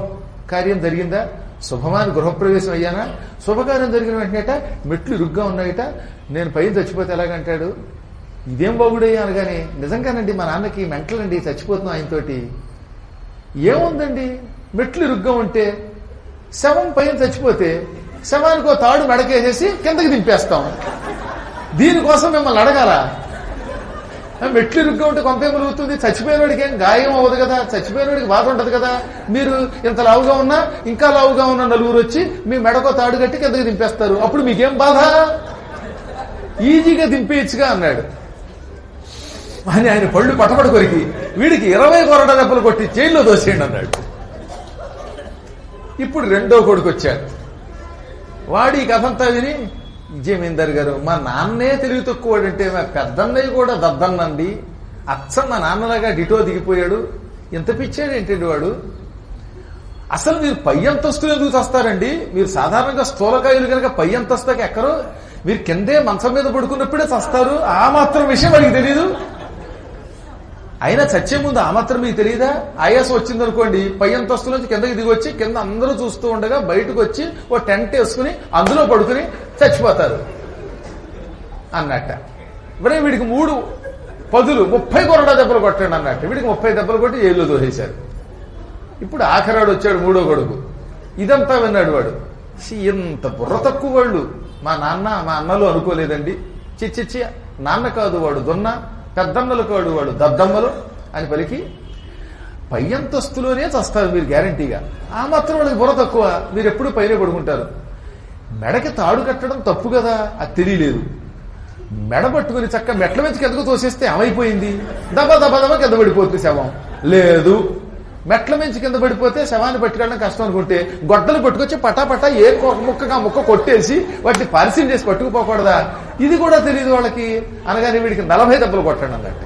కార్యం జరిగిందా, శుభమాని గృహప్రవేశం అయ్యానా, శుభకార్యం జరిగిన వెంటనేట మెట్లు ఇరుగ్గా ఉన్నాయట, నేను పైన చచ్చిపోతే ఎలాగంటాడు, ఇదేం బాగుడయ్యా అనగానే, నిజంగానండి మా నాన్నకి మెంటలండి, చచ్చిపోతున్నాం ఆయనతోటి. ఏముందండి మెట్లు ఇరుగ్గా ఉంటే, శవం పైన చచ్చిపోతే శవానికి తాడు మెడకేసేసి కిందకి దింపేస్తాం, దీనికోసం మిమ్మల్ని అడగాల, మెట్లు ఇరుగ్గా ఉంటే కొంపే మురుగుతుంది, చచ్చిపోయినోడికి ఏం గాయం అవ్వదు కదా, చచ్చిపోయినోడికి బాధ ఉండదు కదా, మీరు ఇంత లావుగా ఉన్నా ఇంకా లావుగా ఉన్న నలుగురు వచ్చి మీ మెడకో తాడు కట్టి కిందకి దింపేస్తారు, అప్పుడు మీకేం బాధ, ఈజీగా దింపేయచ్చుగా అన్నాడు. అని ఆయన పళ్ళు పటపట కొరికి వీడికి 20 కొరడా దెబ్బలు కొట్టి జైల్లో దోసేయండి అన్నాడు. ఇప్పుడు 2వ కొడుకు వచ్చాడు. వాడి ఈ కథంతా విని, జమీందార్ గారు మా నాన్నే తెలివి తక్కువడంటే మా పెద్దన్నయ్య కూడా దద్దన్నండి, అచ్చం మా నాన్నలాగా డిటో దిగిపోయాడు, ఎంత పిచ్చాడు ఏంటండి వాడు, అసలు మీరు పై అంతస్తులు ఎందుకు చస్తారండి, మీరు సాధారణంగా స్థూలకాయులు కనుక పై అంతస్తుకి ఎక్కరు, మీరు కిందే మంచం మీద పడుకున్నప్పుడే చస్తారు, ఆ మాత్రం విషయం వాడికి తెలీదు, అయినా చచ్చే ముందు ఆ మాత్రం మీకు తెలియదా, ఆయాసం వచ్చిందనుకోండి పై అంతస్తు నుంచి కిందకి దిగొచ్చి కింద అందరూ చూస్తూ ఉండగా బయటకు వచ్చి ఓ టెంట్ వేసుకుని అందులో పడుకుని చచ్చిపోతారు అన్నట్ట. మరి వీడికి 3 పదులు 30 కొరడా దెబ్బలు కొట్టాడు అన్నట్టు, వీడికి 30 దెబ్బలు కొట్టి జైల్లో దోసేశారు. ఇప్పుడు ఆఖరాడు వచ్చాడు 3వ కొడుకు. ఇదంతా విన్నాడు వాడు, ఇంత బుర్ర తక్కువ వాళ్ళు మా నాన్న మా అన్నలు అనుకోలేదండి, చిచ్చిచ్చి నాన్న కాదు వాడు దొన్న, పెద్దమ్మలు కాడు వాడు దద్దమ్మలు అని పలికి, పై అంతస్తులోనే చస్తారు మీరు గ్యారంటీగా, ఆ మాత్రం వాళ్ళకి బుర్ర తక్కువ, మీరు ఎప్పుడు పైనే పడుకుంటారు, మెడకి తాడు కట్టడం తప్పు కదా అది తెలియలేదు, మెడ పట్టుకుని చక్క మెట్ల మీద కిందకు తోసేస్తే ఏమైపోయింది, దబ దబ దబ కింద పడిపోతుంది శవం, లేదు మెట్ల మించి కింద పడిపోతే శవాన్ని పట్టుకెళ్ళడం కష్టం అనుకుంటే గొడ్డలు పట్టుకొచ్చి పటాపటా ఏ ముక్కగా ముక్క కొట్టేసి వాటిని పరిశీలన చేసి పట్టుకుపోకూడదా, ఇది కూడా తెలియదు వాళ్ళకి అనగానే వీడికి 40 దెబ్బలు కొట్టండి అన్నట్టు.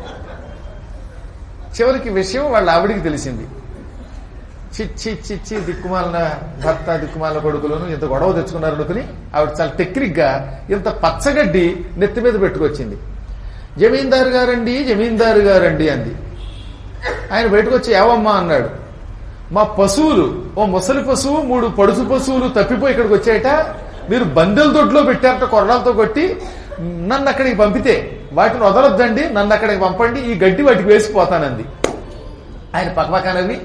చివరికి విషయం వాళ్ళ ఆవిడికి తెలిసింది. చిచ్చి చిచ్చి దిక్కుమాలిన భర్త దిక్కుమాలిన కొడుకులను ఇంత గొడవ తెచ్చుకున్నారు అనుకుని ఆవిడ చాలా టెక్నిక్ గా ఇంత పచ్చగడ్డి నెత్తి మీద పెట్టుకొచ్చింది. జమీందారు గారండి అంది. ఆయన బయటకు వచ్చి ఏవమ్మా అన్నాడు. మా పశువులు, ఓ ముసలి పశువు 3 పడుసు పశువులు తప్పిపోయి ఇక్కడికి వచ్చాయట, మీరు బందెల దొడ్లో పెట్టారట కొరడాలతో కొట్టి, నన్ను అక్కడికి పంపితే వాటిని వదలొద్దండి, నన్ను అక్కడికి పంపండి, ఈ గడ్డి వాటికి వేసిపోతానంది. ఆయన పక్కపక్కనవి,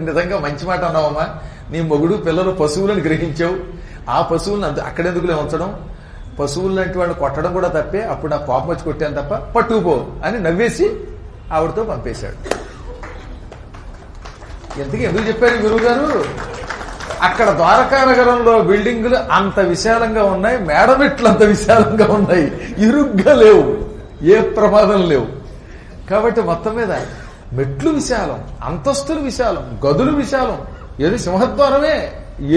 నిజంగా మంచి మాట అన్నావమ్మా, నీ మొగుడు పిల్లలు పశువులను గ్రహించావు, ఆ పశువులను అక్కడెందుకులే ఉంచడం, పశువులు లాంటి వాళ్ళు కొట్టడం కూడా తప్పే, అప్పుడు నాకు కోపం వచ్చి కొట్టాను తప్ప పట్టుకుపో అని నవ్వేసి ఆవిడతో పంపేశాడు. ఎందుకు చెప్పారు గురువు గారు, అక్కడ ద్వారకా నగరంలో బిల్డింగులు అంత విశాలంగా ఉన్నాయి, మేడమెట్లు అంత విశాలంగా ఉన్నాయి, ఇరుగ్గా లేవు, ఏ ప్రమాదం లేవు. కాబట్టి మొత్తం మీద మెట్లు విశాలం, అంతస్తులు విశాలం, గదులు విశాలం. ఏది సింహద్వారమే,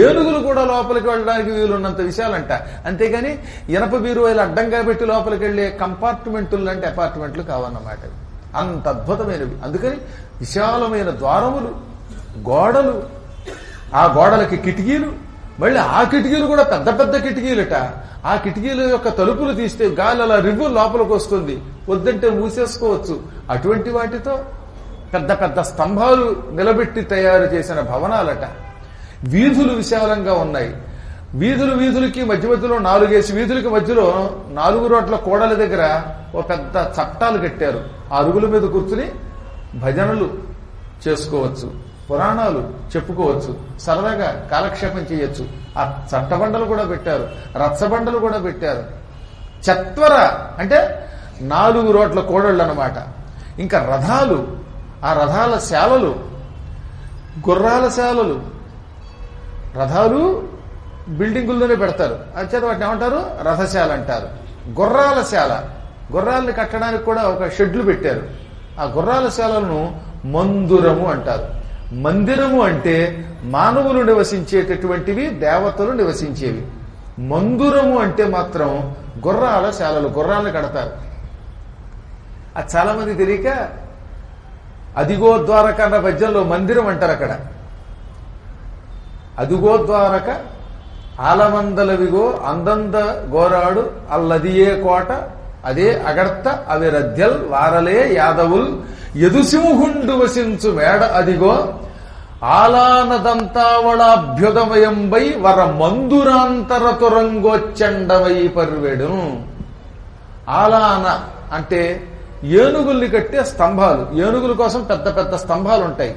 ఏనుగులు కూడా లోపలికి వెళ్ళడానికి వీలున్నంత విశాలంట. అంతేగాని ఇనప బీరువాయిలు అడ్డంగా పెట్టి లోపలికి వెళ్లే కంపార్ట్మెంట్లు లాంటి అపార్ట్మెంట్లు కావన్నమాట. అంత అద్భుతమైనవి. అందుకని విశాలమైన ద్వారములు, గోడలు, ఆ గోడలకి కిటికీలు, మళ్ళీ ఆ కిటికీలు కూడా పెద్ద పెద్ద కిటికీలట. ఆ కిటికీల యొక్క తలుపులు తీస్తే గాలి అలా రివ్వు లోపలికి వస్తుంది, వద్దంటే మూసేసుకోవచ్చు. అటువంటి వాటితో పెద్ద పెద్ద స్తంభాలు నిలబెట్టి తయారు చేసిన భవనాలట. వీధులు విశాలంగా ఉన్నాయి. వీధులకి మధ్య మధ్యలో 4 వీధులకి మధ్యలో 4 రోడ్ల కోడల దగ్గర ఓ పెద్ద చట్టాలు కట్టారు. ఆ అరుగుల మీద కూర్చుని భజనలు చేసుకోవచ్చు, పురాణాలు చెప్పుకోవచ్చు, సరదాగా కాలక్షేపం చేయొచ్చు. ఆ చట్టబండలు కూడా పెట్టారు, రచ్చబండలు కూడా పెట్టారు. చత్వర అంటే 4 రోడ్ల కోడళ్ళు అన్నమాట. ఇంకా రథాలు, ఆ రథాల శాలలు, గుర్రాల శాలలు. రథాలు బిల్డింగుల్లోనే పెడతారు, అంచేత వాటిని ఏమంటారు? రథశాల అంటారు. గుర్రాల శాల, గుర్రాలని కట్టడానికి కూడా ఒక షెడ్లు పెట్టారు. ఆ గుర్రాల శాలను మందిరము అంటారు. మందిరము అంటే మానవులు నివసించేటటువంటివి, దేవతలు నివసించేవి. మందిరము అంటే మాత్రం గుర్రాల శాలలు, గుర్రాలను కడతారు. అది చాలా మంది తెలియక అదిగో ద్వారక అన్న పద్యంలో మందిరం అంటారు. అక్కడ అదిగో ద్వారక ఆలమందలవిగో అందంద గోరాడు అల్లదియే కోట అదే అగర్త అవి రద్యల్ వారలే యాదవుల్ యదుసింహుండు వసించు మేడ అదిగో ఆలానదంతావళాభ్యుదమయంబై వర మందురాంతర తురంగోచ్చండమై పర్వెడు. ఆలాన అంటే ఏనుగుల్ని కట్టే స్తంభాలు. ఏనుగుల కోసం పెద్ద పెద్ద స్తంభాలు ఉంటాయి.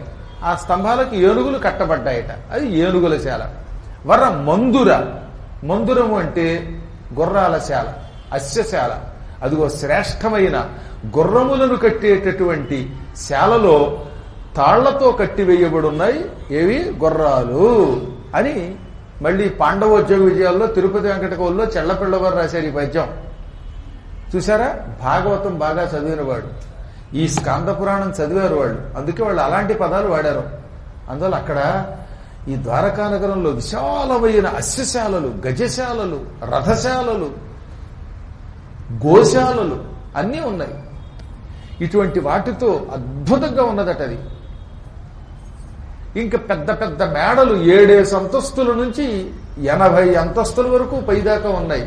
ఆ స్తంభాలకు ఏనుగులు కట్టబడ్డాయట. అది ఏనుగుల శాల. వర మందుర, మందురము అంటే గుర్రాల శాల, అశ్వశాల. అదిగో శ్రేష్టమైన గుర్రములను కట్టేటటువంటి శాలలో తాళ్లతో కట్టివేయబడున్నాయి. ఏవి? గుర్రాలు అని మళ్ళీ పాండవోద్యోగ విజయాల్లో తిరుపతి వెంకటకవుల్లో చెళ్లపిళ్ళవారు రాశారు ఈ పద్యం. చూసారా? భాగవతం బాగా చదివిన వాడు, ఈ స్కాంద పురాణం చదివారు వాళ్ళు, అందుకే వాళ్ళు అలాంటి పదాలు వాడారు. అందువల్ల అక్కడ ఈ ద్వారకా నగరంలో విశాలమైన అశ్వశాలలు, గజశాలలు, రథశాలలు, గోశాలలు అన్నీ ఉన్నాయి. ఇటువంటి వాటితో అద్భుతంగా ఉన్నదట అది. ఇంకా పెద్ద పెద్ద మేడలు 7 అంతస్తుల నుంచి 80 అంతస్తుల వరకు పైదాకా ఉన్నాయి.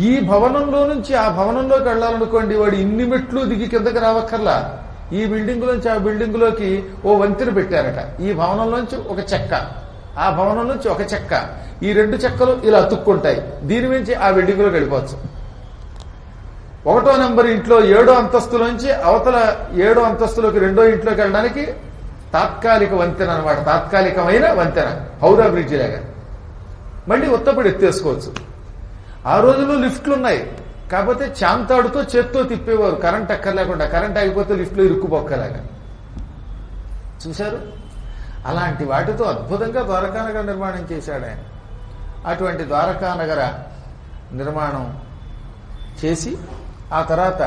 ఈ భవనంలో నుంచి ఆ భవనంలోకి వెళ్ళాలనుకోండి, వాడు ఇన్ని మెట్లు దిగి కిందకి రావక్కర్లా. ఈ బిల్డింగ్ లోంచి ఆ బిల్డింగ్ లోకి ఓ వంతెన పెట్టారట. ఈ భవనంలోంచి ఒక చెక్క, ఆ భవనం నుంచి ఒక చెక్క, ఈ 2 చెక్కలు ఇలా అతుక్కుంటాయి. దీని నుంచి ఆ బిల్డింగ్ లోకి వెళ్ళిపోవచ్చు. 1వ నెంబర్ ఇంట్లో 7వ అంతస్తులోంచి అవతల 7వ అంతస్తులోకి 2వ ఇంట్లోకి వెళ్ళడానికి తాత్కాలిక వంతెన అనమాట. తాత్కాలికమైన వంతెన, హౌరా బ్రిడ్జి లాగా. మళ్ళీ ఉత్తప్పుడు ఎత్తేసుకోవచ్చు. ఆ రోజుల్లో లిఫ్ట్లు ఉన్నాయి, కాకపోతే చాంతాడుతో చేత్తో తిప్పేవారు, కరెంట్ అక్కర్లేకుండా. కరెంట్ ఆగిపోతే లిఫ్ట్లో ఇరుక్కుపోక్కలాగా. చూశారు? అలాంటి వాటితో అద్భుతంగా ద్వారకానగర నిర్మాణం చేశాడు ఆయన. అటువంటి ద్వారకానగర నిర్మాణం చేసి ఆ తర్వాత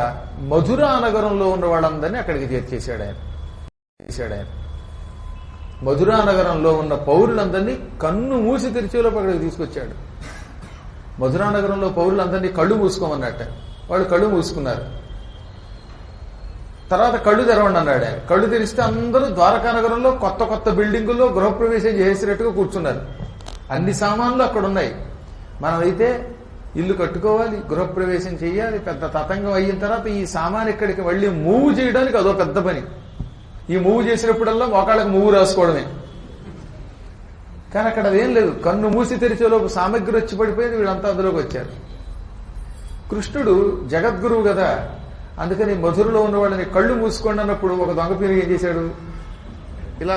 మధురా నగరంలో ఉన్న వాళ్ళందరినీ అక్కడికి చేర్చేశాడు ఆయన. మధురా నగరంలో ఉన్న పౌరులందరినీ కన్ను మూసి తెరిచేలోపు అక్కడికి తీసుకొచ్చాడు. మధురా నగరంలో పౌరులందరినీ కళ్ళు మూసుకోమన్నట్ట. వాళ్ళు కళ్ళు మూసుకున్నారు. తర్వాత కళ్ళు తెరవండి అన్నాడు ఆయన. కళ్ళు తెరిస్తే అందరూ ద్వారకా నగరంలో కొత్త కొత్త బిల్డింగుల్లో గృహప్రవేశం చేసేటట్టుగా కూర్చున్నారు. అన్ని సామాన్లు అక్కడ ఉన్నాయి. మనమైతే ఇల్లు కట్టుకోవాలి, గృహప్రవేశం చేయాలి, పెద్ద తతంగం అయిన తర్వాత ఈ సామాన్ ఇక్కడికి మళ్ళీ మూవ్ చేయడానికి అదో పెద్ద పని. ఈ మూవ్ చేసినప్పుడల్లా మోకాళ్ళకి మూవ్ రాసుకోవడమే. కానీ అక్కడ అదేం లేదు. కన్ను మూసి తెరిచేలోపు సామగ్రి వచ్చి పడిపోయింది, వీళ్ళంతా అందులోకి వచ్చారు. కృష్ణుడు జగద్గురువు కదా, అందుకని మధురలో ఉన్న వాళ్ళని కళ్ళు మూసుకోండి అన్నప్పుడు ఒక దొంగ పీనుగ ఏం చేశాడు? ఇలా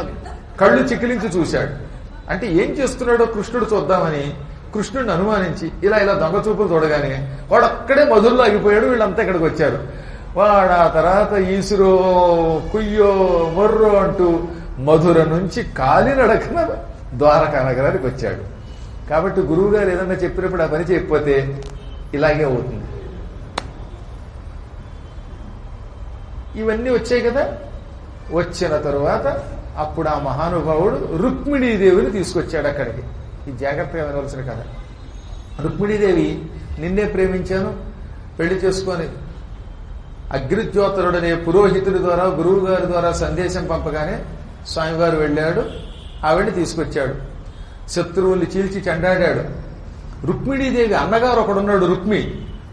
కళ్ళు చికిలించి చూశాడు. అంటే ఏం చేస్తున్నాడో కృష్ణుడు చూద్దామని కృష్ణుడిని అనుమానించి ఇలా దొంగ చూపులు చూడగానే వాడు అక్కడే మధురలో ఆగిపోయాడు. వీళ్ళంతా ఇక్కడికి వచ్చారు. వాడు ఆ తర్వాత ఈసురో కుయ్యో మొర్రో అంటూ మధుర నుంచి కాలినడకన ద్వారకా నగరానికి వచ్చాడు. కాబట్టి గురువు గారు ఏదన్నా చెప్పినప్పుడు ఆ పని చేయకపోతే ఇలాగే అవుతుంది. ఇవన్నీ వచ్చాయి కదా. వచ్చిన తరువాత అప్పుడు ఆ మహానుభావుడు రుక్మిణీదేవిని తీసుకొచ్చాడు అక్కడికి. ఇది జాగ్రత్తగా వినవలసిన కథ. రుక్మిణీదేవి నిన్నే ప్రేమించాను, పెళ్లి చేసుకొని అగ్నిజ్యోతరుడనే పురోహితుడి ద్వారా గురువు గారి ద్వారా సందేశం పంపగానే స్వామివారు వెళ్ళాడు, ఆవిడ్ని తీసుకొచ్చాడు. శత్రువుల్ని చీల్చి చెండాడాడు. రుక్మిణీదేవి అన్నగారు ఒకడున్నాడు రుక్మి,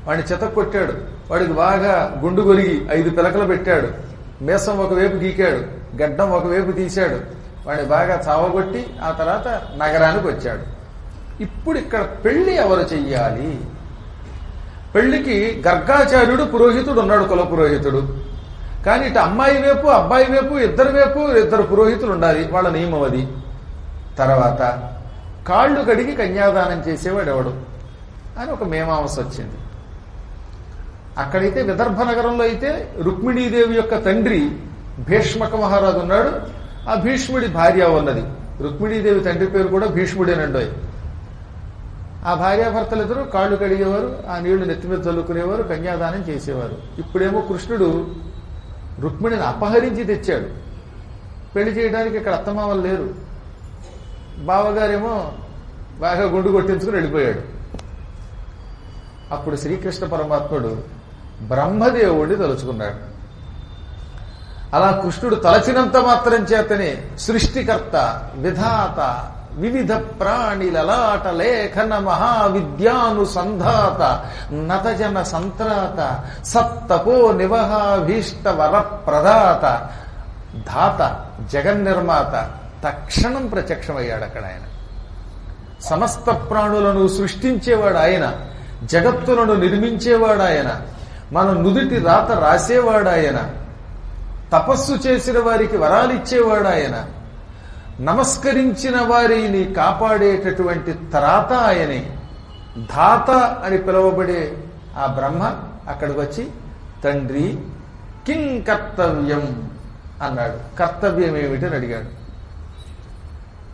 వాడిని చెతక్కొట్టాడు. వాడికి బాగా గుండు కొరిగి 5 పిలకలు పెట్టాడు. మీసం ఒకవైపు గీకాడు, గడ్డం ఒకవైపు తీశాడు. వాడిని బాగా చావగొట్టి ఆ తర్వాత నగరానికి వచ్చాడు. ఇప్పుడు ఇక్కడ పెళ్లి ఎవరు చెయ్యాలి? పెళ్లికి గర్గాచార్యుడు పురోహితుడు ఉన్నాడు, కుల పురోహితుడు. కానీ ఇటు అమ్మాయి వైపు అబ్బాయి వైపు ఇద్దరు పురోహితులు ఉండాలి, వాళ్ళ నియమం అది. తర్వాత కాళ్ళు కడిగి కన్యాదానం చేసేవాడు ఎవడు అని ఒక మీమాంస వచ్చింది. అక్కడైతే విదర్భ నగరంలో అయితే రుక్మిణీదేవి యొక్క తండ్రి భీష్మక మహారాజు ఉన్నాడు. ఆ భీష్ముడి భార్య ఉన్నది. రుక్మిణీదేవి తండ్రి పేరు కూడా భీష్ముడేనండోయ్. ఆ భార్యాభర్తలిద్దరూ కాళ్ళు కడిగేవారు, ఆ నీళ్లు నెత్తి మీద చల్లుకునేవారు, కన్యాదానం చేసేవారు. ఇప్పుడేమో కృష్ణుడు రుక్మిణిని అపహరించి తెచ్చాడు. పెళ్లి చేయడానికి ఇక్కడ అత్తమామలు లేరు. బావగారేమో బాగా గుండు కొట్టించుకుని వెళ్ళిపోయాడు. అప్పుడు శ్రీకృష్ణ పరమాత్ముడు బ్రహ్మదేవుడిని తలుచుకున్నాడు. అలా కృష్ణుడు తలచినంత మాత్రం చేతనే సృష్టికర్త, విధాత, వివిధ ప్రాణి లలాట లేఖన మహావిద్యానుసంధాత, నతజన సంత్రాత, సత్తపో నివహాభీష్ట వరప్రదాత, ధాత, జగన్నిర్మాత తక్షణం ప్రత్యక్షమయ్యాడు అక్కడ ఆయన. సమస్త ప్రాణులను సృష్టించేవాడు ఆయన, జగత్తులను నిర్మించేవాడు ఆయన, మన నుదుటి రాత రాసేవాడు ఆయన, తపస్సు చేసిన వారికి వరాలిచ్చేవాడు ఆయన, నమస్కరించిన వారిని కాపాడేటటువంటి త్రాత ఆయనే. ధాత అని పిలువబడే ఆ బ్రహ్మ అక్కడికి వచ్చి, తండ్రి కిం కర్తవ్యం అన్నాడు. కర్తవ్యం ఏమిటని అడిగాడు.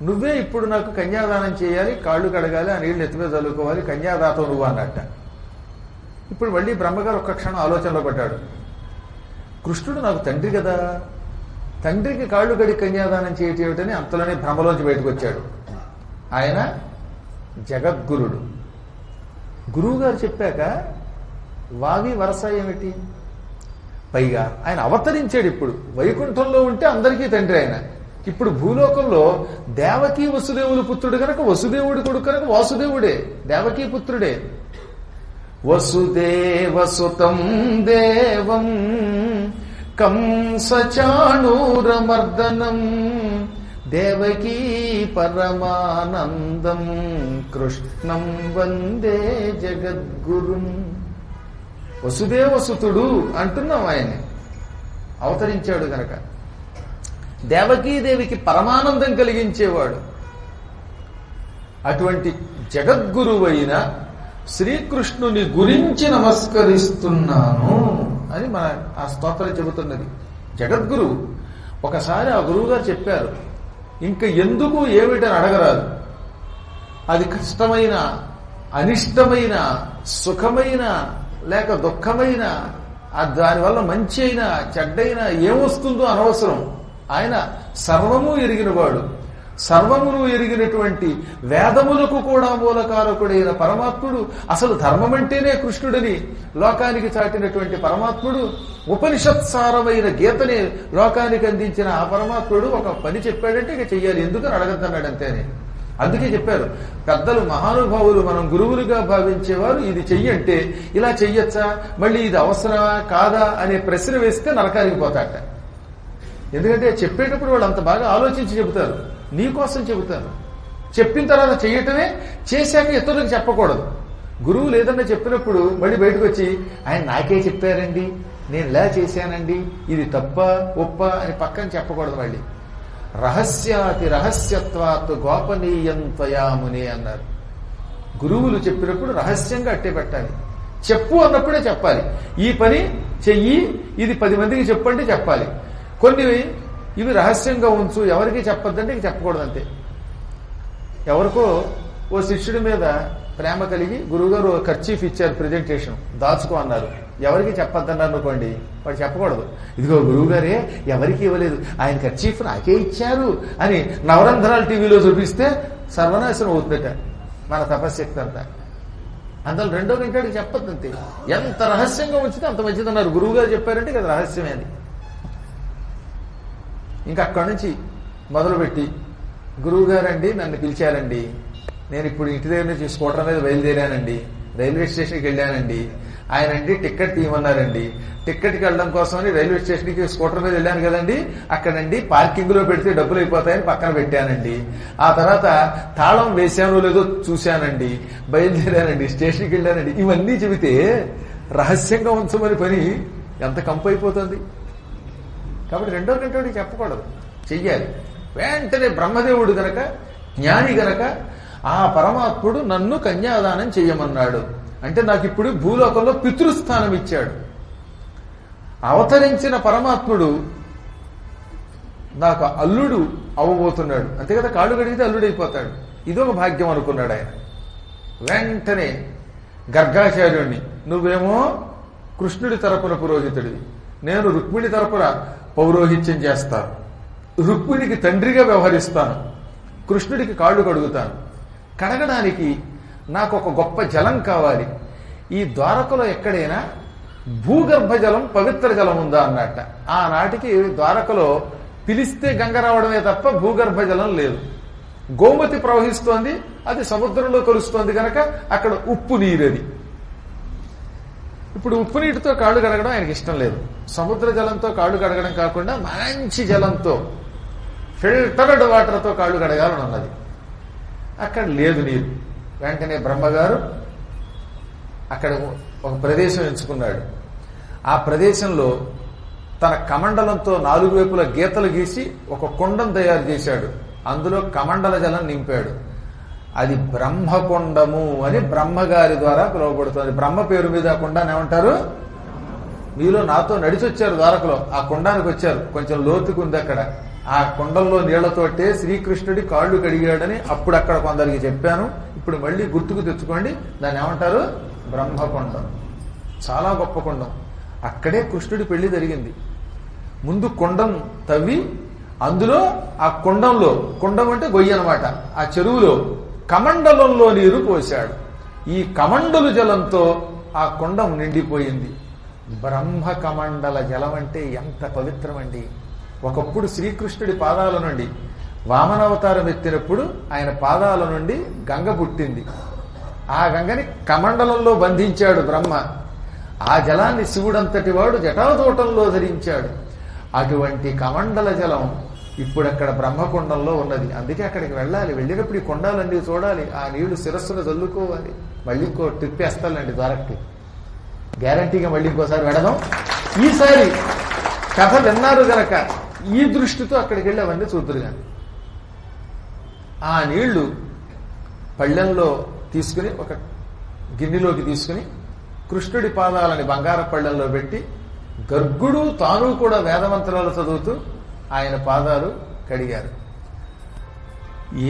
నువ్వే ఇప్పుడు నాకు కన్యాదానం చేయాలి, కాళ్ళు కడగాలి, ఆ నీళ్ళు ఎత్తిమీద చల్లుకోవాలి, కన్యాదాతం నువ్వు అన్నట్ట. ఇప్పుడు మళ్ళీ బ్రహ్మగారు ఒక్క క్షణం ఆలోచనలో పడ్డాడు. కృష్ణుడు నాకు తండ్రి కదా, తండ్రికి కాళ్ళు కడి కన్యాదానం చేయటేమిటని అంతలోనే భ్రమలోంచి బయటకు వచ్చాడు. ఆయన జగద్గురుడు. గురువుగారు చెప్పాక వావి వరస ఏమిటి? పైగా ఆయన అవతరించాడు. ఇప్పుడు వైకుంఠంలో ఉంటే అందరికీ తండ్రి ఆయన. ఇప్పుడు భూలోకంలో దేవకీ వసుదేవులు పుత్రుడు కనుక వసుదేవుడి కొడుకు కనుక వాసుదేవుడే, దేవకీ పుత్రుడే. వసుదేవసుతం దేవం కంసచాణూరమర్దనం దేవకీ పరమానందం కృష్ణం వందే జగద్గురుం. వసుదేవసుతుడు అంటున్నాం ఆయన్ని, అవతరించాడు గనక. దేవకీదేవికి పరమానందం కలిగించేవాడు. అటువంటి జగద్గురువైన శ్రీకృష్ణుని గురించి నమస్కరిస్తున్నాను అని మన ఆ స్తోత్రం చెబుతున్నది. జగద్గురువు. ఒకసారి ఆ గురువు గారు చెప్పారు, ఇంక ఎందుకు ఏమిటని అడగరాదు. అది కష్టమైన, అనిష్టమైన, సుఖమైన లేక దుఃఖమైన, దానివల్ల మంచి అయినా చెడ్డైనా ఏమొస్తుందో అనవసరం. ఆయన సర్వము ఎరిగినవాడు. సర్వమును ఎరిగినటువంటి వేదములకు కూడా మూలకారకుడైన పరమాత్ముడు, అసలు ధర్మం అంటేనే కృష్ణుడని లోకానికి చాటినటువంటి పరమాత్ముడు, ఉపనిషత్సారమైన గీతని లోకానికి అందించిన ఆ పరమాత్ముడు ఒక పని చెప్పాడంటే ఇక చెయ్యాలి, ఎందుకని అడగద్దన్నాడు అంతేనే. అందుకే చెప్పారు పెద్దలు, మహానుభావులు, మనం గురువులుగా భావించేవారు ఇది చెయ్యంటే ఇలా చెయ్యొచ్చా, మళ్ళీ ఇది అవసరమా కాదా అనే ప్రశ్న వేస్తే నరకానికి పోతాట. ఎందుకంటే చెప్పేటప్పుడు వాళ్ళు అంత బాగా ఆలోచించి చెబుతారు, నీకోసం చెబుతారు. చెప్పిన తర్వాత చెయ్యటమే, చేశాక ఇతరులకు చెప్పకూడదు. గురువు లేదన్నా చెప్పినప్పుడు మళ్ళీ బయటకు వచ్చి ఆయన నాకే చెప్పారండి, నేను ఇలా చేశానండి, ఇది తప్ప ఒప్ప అని పక్కన చెప్పకూడదు. మళ్ళీ రహస్యాతి రహస్యత్వాత్ గోపనీయం త్వయామునే అన్నారు. గురువులు చెప్పినప్పుడు రహస్యంగా అట్టే పెట్టాలి. చెప్పు అన్నప్పుడే చెప్పాలి. ఈ పని చెయ్యి, ఇది 10 మందికి చెప్పండి చెప్పాలి. కొన్ని ఇవి రహస్యంగా ఉంచు, ఎవరికి చెప్పొద్దంటే ఇక చెప్పకూడదంతే. ఎవరికో ఓ శిష్యుడి మీద ప్రేమ కలిగి గురువుగారు కర్చీఫ్ ఇచ్చారు, ప్రెజెంటేషన్ దాచుకో అన్నారు. ఎవరికి చెప్పొద్దన్నారు అనుకోండి, వాడు చెప్పకూడదు. ఇదిగో గురువు గారే ఎవరికి ఇవ్వలేదు, ఆయన కర్చీఫ్ నాకే ఇచ్చారు అని నవరంధ్రాల టీవీలో చూపిస్తే సర్వనాశనం అవుతుందట మన తపశ్శక్తి అంతా. అందులో రెండో గంటడికి చెప్పద్దు అంతే. ఎంత రహస్యంగా ఉంచితే అంత మంచిదన్నారు. గురువు గారు చెప్పారంటే కదా రహస్యమే అది. ఇంకా అక్కడి నుంచి మొదలుపెట్టి గురువు గారండి నన్ను పిలిచారండి, నేను ఇప్పుడు ఇంటి దగ్గర నుంచి స్కూటర్ మీద బయలుదేరానండి, రైల్వే స్టేషన్కి వెళ్ళానండి, ఆయన అండి టికెట్ తీయమన్నారండి, టికెట్కి వెళ్ళడం కోసమని రైల్వే స్టేషన్కి స్కూటర్ మీద వెళ్ళాను కదండి, అక్కడండి పార్కింగ్ లో పెడితే డబ్బులు అయిపోతాయని పక్కన పెట్టానండి, ఆ తర్వాత తాళం వేశానో లేదో చూశానండి, బయలుదేరానండి, స్టేషన్కి వెళ్ళానండి. ఇవన్నీ చెబితే రహస్యంగా ఉంచమని పని ఎంత కంపు అయిపోతుంది. కాబట్టి రెండో గంటడికి చెప్పకూడదు, చెయ్యాలి. వెంటనే బ్రహ్మదేవుడు గనక జ్ఞాని గనక ఆ పరమాత్ముడు నన్ను కన్యాదానం చెయ్యమన్నాడు. అంటే నాకు ఇప్పుడు భూలోకంలో పితృస్థానం ఇచ్చాడు. అవతరించిన పరమాత్ముడు నాకు అల్లుడు అవ్వబోతున్నాడు. అంతే కదా, కాళ్ళు కడిగితే అల్లుడైపోతాడు. ఇదొక భాగ్యం అనుకున్నాడు ఆయన. వెంటనే గర్గాచార్యుణ్ణి, నువ్వేమో కృష్ణుడి తరపున పురోహితుడివి, నేను రుక్మిణి తరపున పౌరోహిత్యం చేస్తాను, రుక్మిణికి తండ్రిగా వ్యవహరిస్తాను, కృష్ణుడికి కాళ్ళు కడుగుతాను. కడగడానికి నాకు ఒక గొప్ప జలం కావాలి. ఈ ద్వారకలో ఎక్కడైనా భూగర్భ జలం పవిత్ర జలం ఉందా అన్నట్ట. ఆనాటికి ద్వారకలో పిలిస్తే గంగ రావడమే తప్ప భూగర్భ జలం లేదు. గోమతి ప్రవహిస్తోంది, అది సముద్రంలో కలుస్తోంది కనుక అక్కడ ఉప్పు నీరది. ఇప్పుడు ఉప్పు నీటితో కాళ్ళు కడగడం ఆయనకి ఇష్టం లేదు. సముద్ర జలంతో కాళ్ళు కడగడం కాకుండా మంచి జలంతో ఫిల్టర్డ్ వాటర్తో కాళ్ళు కడగాలని ఉన్నది. అక్కడ లేదు నీరు. వెంటనే బ్రహ్మగారు అక్కడ ఒక ప్రదేశం ఎంచుకున్నాడు. ఆ ప్రదేశంలో తన కమండలంతో 4 వైపుల గీతలు గీసి ఒక కుండం తయారు చేశాడు. అందులో కమండల జలం నింపాడు. అది బ్రహ్మకొండము అని బ్రహ్మగారి ద్వారా పిలువబడుతుంది. బ్రహ్మ పేరు మీద ఆ కుండాన్ని ఏమంటారు? మీలో నాతో నడిచొచ్చారు ద్వారకలో, ఆ కుండానికి వచ్చారు, కొంచెం లోతుకు ఉంది అక్కడ. ఆ కుండంలో నీళ్లతోటే శ్రీకృష్ణుడి కాళ్ళు కడిగాడని అప్పుడు అక్కడ కొందరికి చెప్పాను. ఇప్పుడు మళ్ళీ గుర్తుకు తెచ్చుకోండి, దాన్ని ఏమంటారు? బ్రహ్మకొండం. చాలా గొప్ప కుండం. అక్కడే కృష్ణుడి పెళ్లి జరిగింది. ముందు కుండం తవ్వి అందులో ఆ కుండంలో, కుండం అంటే గొయ్యి అనమాట, ఆ చెరువులో కమండలంలో నీరు పోశాడు. ఈ కమండలు జలంతో ఆ కుండం నిండిపోయింది. బ్రహ్మ కమండల జలం అంటే ఎంత పవిత్రమండి. ఒకప్పుడు శ్రీకృష్ణుడి పాదాల నుండి వామనావతారం ఎత్తినప్పుడు ఆయన పాదాల నుండి గంగ పుట్టింది. ఆ గంగని కమండలంలో బంధించాడు బ్రహ్మ. ఆ జలాన్ని శివుడంతటి వాడు జటాదోటంలో ధరించాడు. అటువంటి కమండల జలం ఇప్పుడు అక్కడ బ్రహ్మకుండంలో ఉన్నది. అందుకే అక్కడికి వెళ్ళాలి. వెళ్ళినప్పుడు ఈ కొండాలన్నీ చూడాలి, ఆ నీళ్లు శిరస్సును చల్లుకోవాలి. మళ్ళీ ఇంకో ట్రిప్ వేస్తానండి ద్వారక్కి, గ్యారంటీగా మళ్ళీ ఇంకోసారి వెడదాం. ఈసారి కథ విన్నారు గనక ఈ దృష్టితో అక్కడికి వెళ్ళి అవన్నీ చూద్దరు. కానీ ఆ నీళ్లు పళ్ళెంలో తీసుకుని, ఒక గిన్నెలోకి తీసుకుని కృష్ణుడి పాదాలని బంగార పళ్ళెంలో పెట్టి గర్గుడు తాను కూడా వేదమంత్రాలు చదువుతూ ఆయన పాదాలు కడిగారు.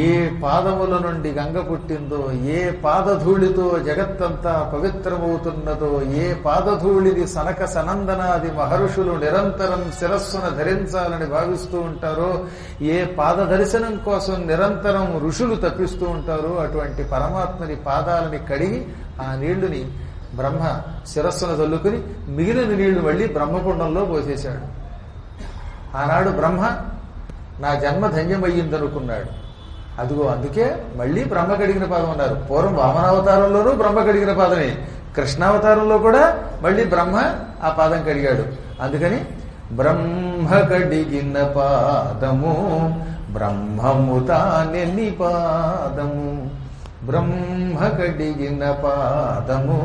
ఏ పాదముల నుండి గంగ పుట్టిందో, ఏ పాదధూళితో జగత్తంతా పవిత్రమవుతున్నదో, ఏ పాదధూళిని సనక సనందనాది మహర్షులు నిరంతరం శిరస్సున ధరించాలని భావిస్తూ ఉంటారో, ఏ పాద దర్శనం కోసం నిరంతరం ఋషులు తప్పిస్తూ ఉంటారో, అటువంటి పరమాత్మని పాదాలని కడిగి ఆ నీళ్లుని బ్రహ్మ శిరస్సును చల్లుకుని మిగిలిన నీళ్లు మళ్ళీ బ్రహ్మకుండంలో పోసేశాడు. ఆనాడు బ్రహ్మ నా జన్మ ధన్యమయ్యిందనుకున్నాడు. అదిగో అందుకే మళ్ళీ బ్రహ్మ కడిగిన పాదం అన్నారు. పూర్వం వామనావతారంలోనూ బ్రహ్మ కడిగిన పాదమే, కృష్ణావతారంలో కూడా మళ్ళీ బ్రహ్మ ఆ పాదం కడిగాడు. అందుకని బ్రహ్మ కడిగిన పాదము బ్రహ్మము తానెన్ని పాదము, బ్రహ్మ కడిగిన పాదము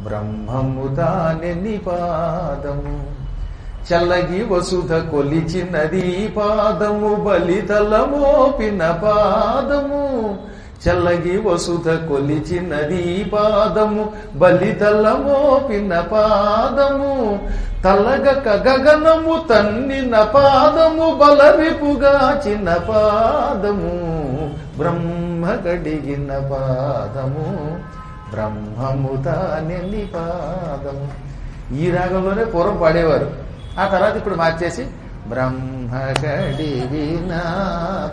బ్రహ్మము తానెన్ని పాదము, చల్లగి వసుధ కొలిచినది పాదము బలితలమోపిన పాదము, చల్లగి వసుధ కొలిచినది పాదము బలితలమోపిన పాదము, తలగక గగనము తన్నిన పాదము బలరిపుగా చిన్న పాదము, బ్రహ్మ కడిగిన పాదము బ్రహ్మము తానెన్ని పాదము. ఈ రాగంలోనే పూర్వం పాడేవారు. ఆ తర్వాత ఇప్పుడు మార్చేసి బ్రహ్మకడివి నా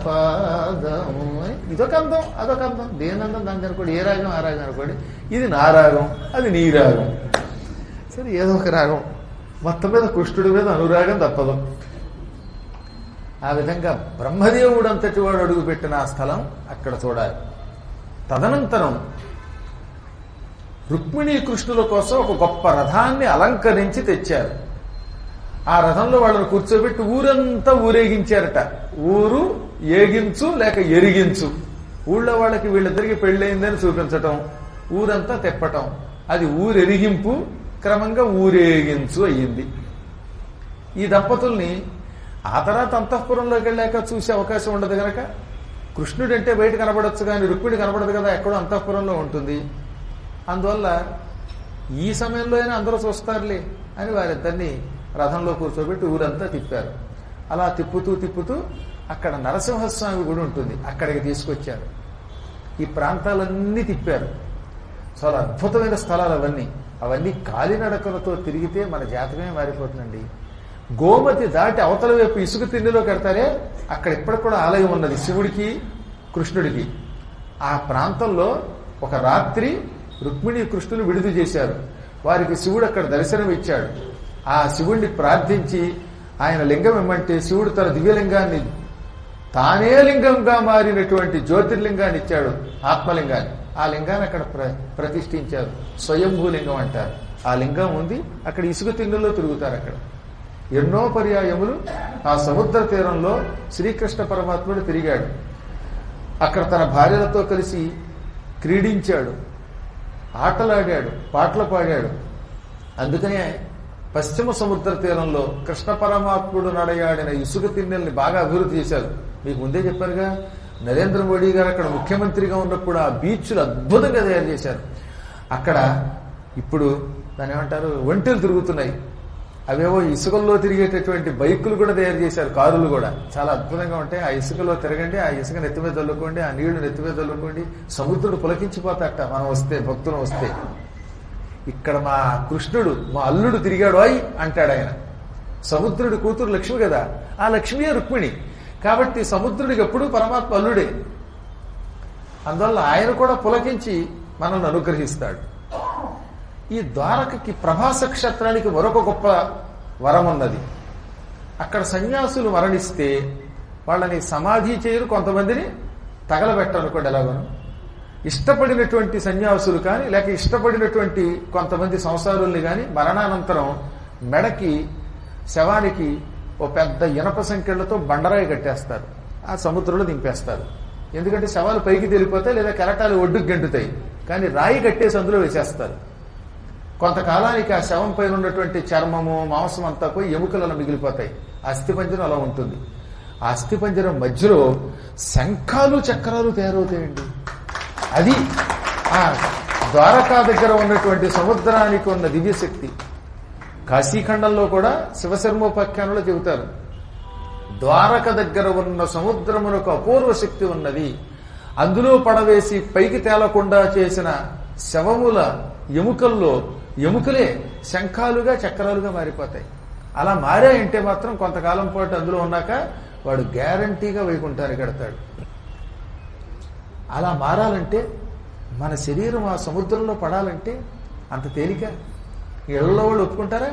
పాదము అని ఇదొక అందం అదొక అందం. దేని అందం దానికి అనుకోండి, ఏ రాగం ఆ రాగం అనుకోండి. ఇది నా రాగం, అది నీ రాగం, సరే ఏదో ఒక రాగం. మొత్తం మీద కృష్ణుడి మీద అనురాగం తప్పదు. ఆ విధంగా బ్రహ్మదేవుడు అంతటి వాడు అడుగుపెట్టిన ఆ స్థలం అక్కడ చూడాలి. తదనంతరం రుక్మిణీ కృష్ణుల కోసం ఒక గొప్ప రథాన్ని అలంకరించి తెచ్చారు. ఆ రథంలో వాళ్ళని కూర్చోబెట్టి ఊరంతా ఊరేగించారట. ఊరు ఏగించు లేక ఎరిగించు, ఊళ్ళో వాళ్ళకి వీళ్ళిద్దరికి పెళ్ళయిందని చూపించటం, ఊరంతా తెప్పటం, అది ఊరెరిగింపు, క్రమంగా ఊరేగించు అయ్యింది. ఈ దంపతుల్ని ఆ తర్వాత అంతఃపురంలోకి వెళ్ళాక చూసే అవకాశం ఉండదు కనుక, కృష్ణుడంటే బయట కనబడచ్చు కానీ రుక్మిణి కనబడదు కదా, ఎక్కడో అంతఃపురంలో ఉంటుంది. అందువల్ల ఈ సమయంలో అయినా అందరూ చూస్తారులే అని వారిద్దరిని రథంలో కూర్చోబెట్టి ఊరంతా తిప్పారు. అలా తిప్పుతూ తిప్పుతూ అక్కడ నరసింహస్వామి గుడి ఉంటుంది, అక్కడికి తీసుకొచ్చారు. ఈ ప్రాంతాలన్నీ తిప్పారు. చాలా అద్భుతమైన స్థలాలు అవన్నీ కాలినడకలతో తిరిగితే మన జాతకమే మారిపోతుందండి. గోమతి దాటి అవతల వైపు ఇసుక తిన్నెలో కడతారే, అక్కడ ఇప్పటికి కూడా ఆలయం ఉన్నది శివుడికి కృష్ణుడికి. ఆ ప్రాంతంలో ఒక రాత్రి రుక్మిణి కృష్ణుని విడుదల చేశారు. వారికి శివుడు అక్కడ దర్శనం ఇచ్చాడు. ఆ శివుణ్ణి ప్రార్థించి ఆయన లింగం ఇమ్మంటే శివుడు తన దివ్యలింగాన్ని తానే లింగంగా మారినటువంటి జ్యోతిర్లింగాన్ని ఇచ్చాడు, ఆత్మలింగాన్ని. ఆ లింగాన్ని అక్కడ ప్రతిష్ఠించారు. స్వయంభూలింగం అంటారు. ఆ లింగం ఉంది అక్కడ. ఇసుక తిన్నుల్లో తిరుగుతారు అక్కడ. ఎన్నో పర్యాయములు ఆ సముద్ర తీరంలో శ్రీకృష్ణ పరమాత్ముడు తిరిగాడు. అక్కడ తన భార్యలతో కలిసి క్రీడించాడు, ఆటలాడాడు, పాటలు పాడాడు. అందుకనే పశ్చిమ సముద్ర తీరంలో కృష్ణ పరమాత్ముడు నడయాడిన ఇసుక తిన్నెల్ని బాగా అభివృద్ధి చేశారు. మీకు ముందే చెప్పారుగా, నరేంద్ర మోడీ గారు అక్కడ ముఖ్యమంత్రిగా ఉన్నప్పుడు ఆ బీచ్లు అద్భుతంగా తయారు చేశారు. అక్కడ ఇప్పుడు దాని ఏమంటారు, ఒంటెలు తిరుగుతున్నాయి. అవేవో ఇసుకల్లో తిరిగేటటువంటి బైకులు కూడా తయారు చేశారు, కారులు కూడా చాలా అద్భుతంగా ఉంటాయి. ఆ ఇసుకలో తిరగండి, ఆ ఇసుక నెత్తి మీద చల్లుకోండి, ఆ నీళ్లు నెత్తి మీద చల్లుకోండి, సముద్రుడు పులకించిపోతాట మనం వస్తే, భక్తులు వస్తే. ఇక్కడ మా కృష్ణుడు మా అల్లుడు తిరిగాడు అయి అంటాడు ఆయన. సముద్రుడి కూతురు లక్ష్మి కదా, ఆ లక్ష్మియే రుక్మిణి. కాబట్టి సముద్రుడికి ఎప్పుడూ పరమాత్మ అల్లుడే. అందువల్ల ఆయన కూడా పులకించి మనల్ని అనుగ్రహిస్తాడు. ఈ ద్వారకకి ప్రభాస క్షేత్రానికి మరొక గొప్ప వరం ఉన్నది. అక్కడ సన్యాసులు మరణిస్తే వాళ్ళని సమాధి చేయరు, కొంతమందిని తగలబెట్టనుకోండి. ఎలాగోను ఇష్టపడినటువంటి సన్యాసులు కానీ లేక ఇష్టపడినటువంటి కొంతమంది సంసారుల్ని కానీ మరణానంతరం మెడకి శవానికి ఓ పెద్ద ఇనప సంఖ్యలతో బండరాయి కట్టేస్తారు, ఆ సముద్రంలో దింపేస్తారు. ఎందుకంటే శవాలు పైకి తేలిపోతాయి లేదా కెరటాలు ఒడ్డుకు గెంటుతాయి, కానీ రాయి కట్టేసి అందులో వేసేస్తారు. కొంతకాలానికి ఆ శవం పైన ఉన్నటువంటి చర్మము మాంసం అంతా పోయి ఎముకలలో మిగిలిపోతాయి. అస్థిపంజరం అలా ఉంటుంది. ఆ అస్థిపంజరం మధ్యలో శంఖాలు చక్రాలు తయారవుతాయండి. అది ఆ ద్వారకా దగ్గర ఉన్నటువంటి సముద్రానికి ఉన్న దివ్యశక్తి. కాశీఖండంలో కూడా శివశర్మోపాఖ్యానంలో చెబుతారు, ద్వారక దగ్గర ఉన్న సముద్రమునకు అపూర్వ శక్తి ఉన్నది. అందులో పడవేసి పైకి తేలకుండా చేసిన శవముల ఎముకల్లో ఎముకలే శంఖాలుగా చక్రాలుగా మారిపోతాయి. అలా మారాయంటే మాత్రం కొంతకాలం పాటు అందులో ఉన్నాక వాడు గ్యారంటీగా వైకుంఠానికి కడతాడు. అలా మారాలంటే మన శరీరం ఆ సముద్రంలో పడాలంటే అంత తేలిక? ఇళ్లలో వాళ్ళు ఒప్పుకుంటారా?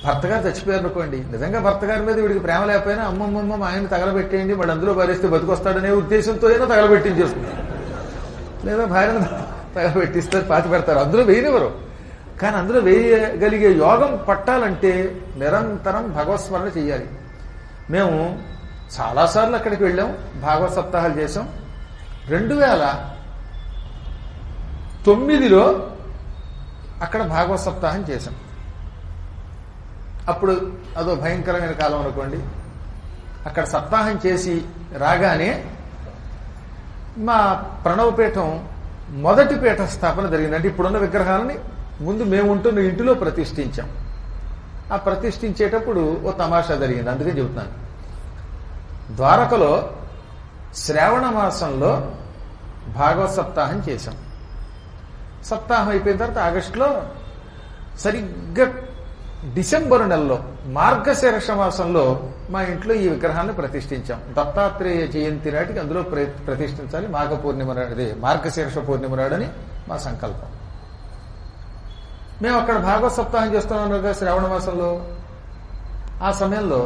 భర్తగారు చచ్చిపోయారు అనుకోండి, నిజంగా భర్తగారి మీద వీడికి ప్రేమ లేకపోయినా అమ్మమ్మమ్మ మా ఆయన తగలబెట్టేయండి, వాడు అందులో భరిస్తే బతికొస్తాడనే ఉద్దేశంతో అయినా తగలబెట్టించేస్తుంది. లేదా భార్యను తగలబెట్టిస్తారు, పాతి పెడతారు, అందులో వేయనివ్వరు. కానీ అందులో వేయగలిగే యోగం పట్టాలంటే నిరంతరం భగవత్స్మరణ చెయ్యాలి. మేము చాలాసార్లు అక్కడికి వెళ్ళాం, భాగవత సప్తాహాలు చేసాం. 2009లో అక్కడ భాగవత సప్తాహం చేశాం. అప్పుడు అదో భయంకరమైన కాలం అనుకోండి. అక్కడ సప్తాహం చేసి రాగానే మా ప్రణవపీఠం మొదటి పీఠ స్థాపన జరిగింది. అంటే ఇప్పుడున్న విగ్రహాలని ముందు మేము ఉంటున్న ఇంటిలో ప్రతిష్ఠించాం. ఆ ప్రతిష్ఠించేటప్పుడు ఓ తమాషా జరిగింది, అందుకే చెబుతున్నాను. ద్వారకలో శ్రావణ మాసంలో భాగవత సప్తాహం చేశాం. సప్తాహం అయిపోయిన తర్వాత ఆగస్టులో సరిగ్గా డిసెంబర్ నెలలో మార్గశీర్ష మాసంలో మా ఇంట్లో ఈ విగ్రహాన్ని ప్రతిష్ఠించాం. దత్తాత్రేయ జయంతి నాటికి అందులో ప్రతిష్ఠించాలి. మాఘ పూర్ణిమ నాడు, మార్గశీర్ష పూర్ణిమ నాడని మా సంకల్పం. మేము అక్కడ భాగవత సప్తాహం చేస్తున్నాం కదా శ్రావణ మాసంలో. ఆ సమయంలో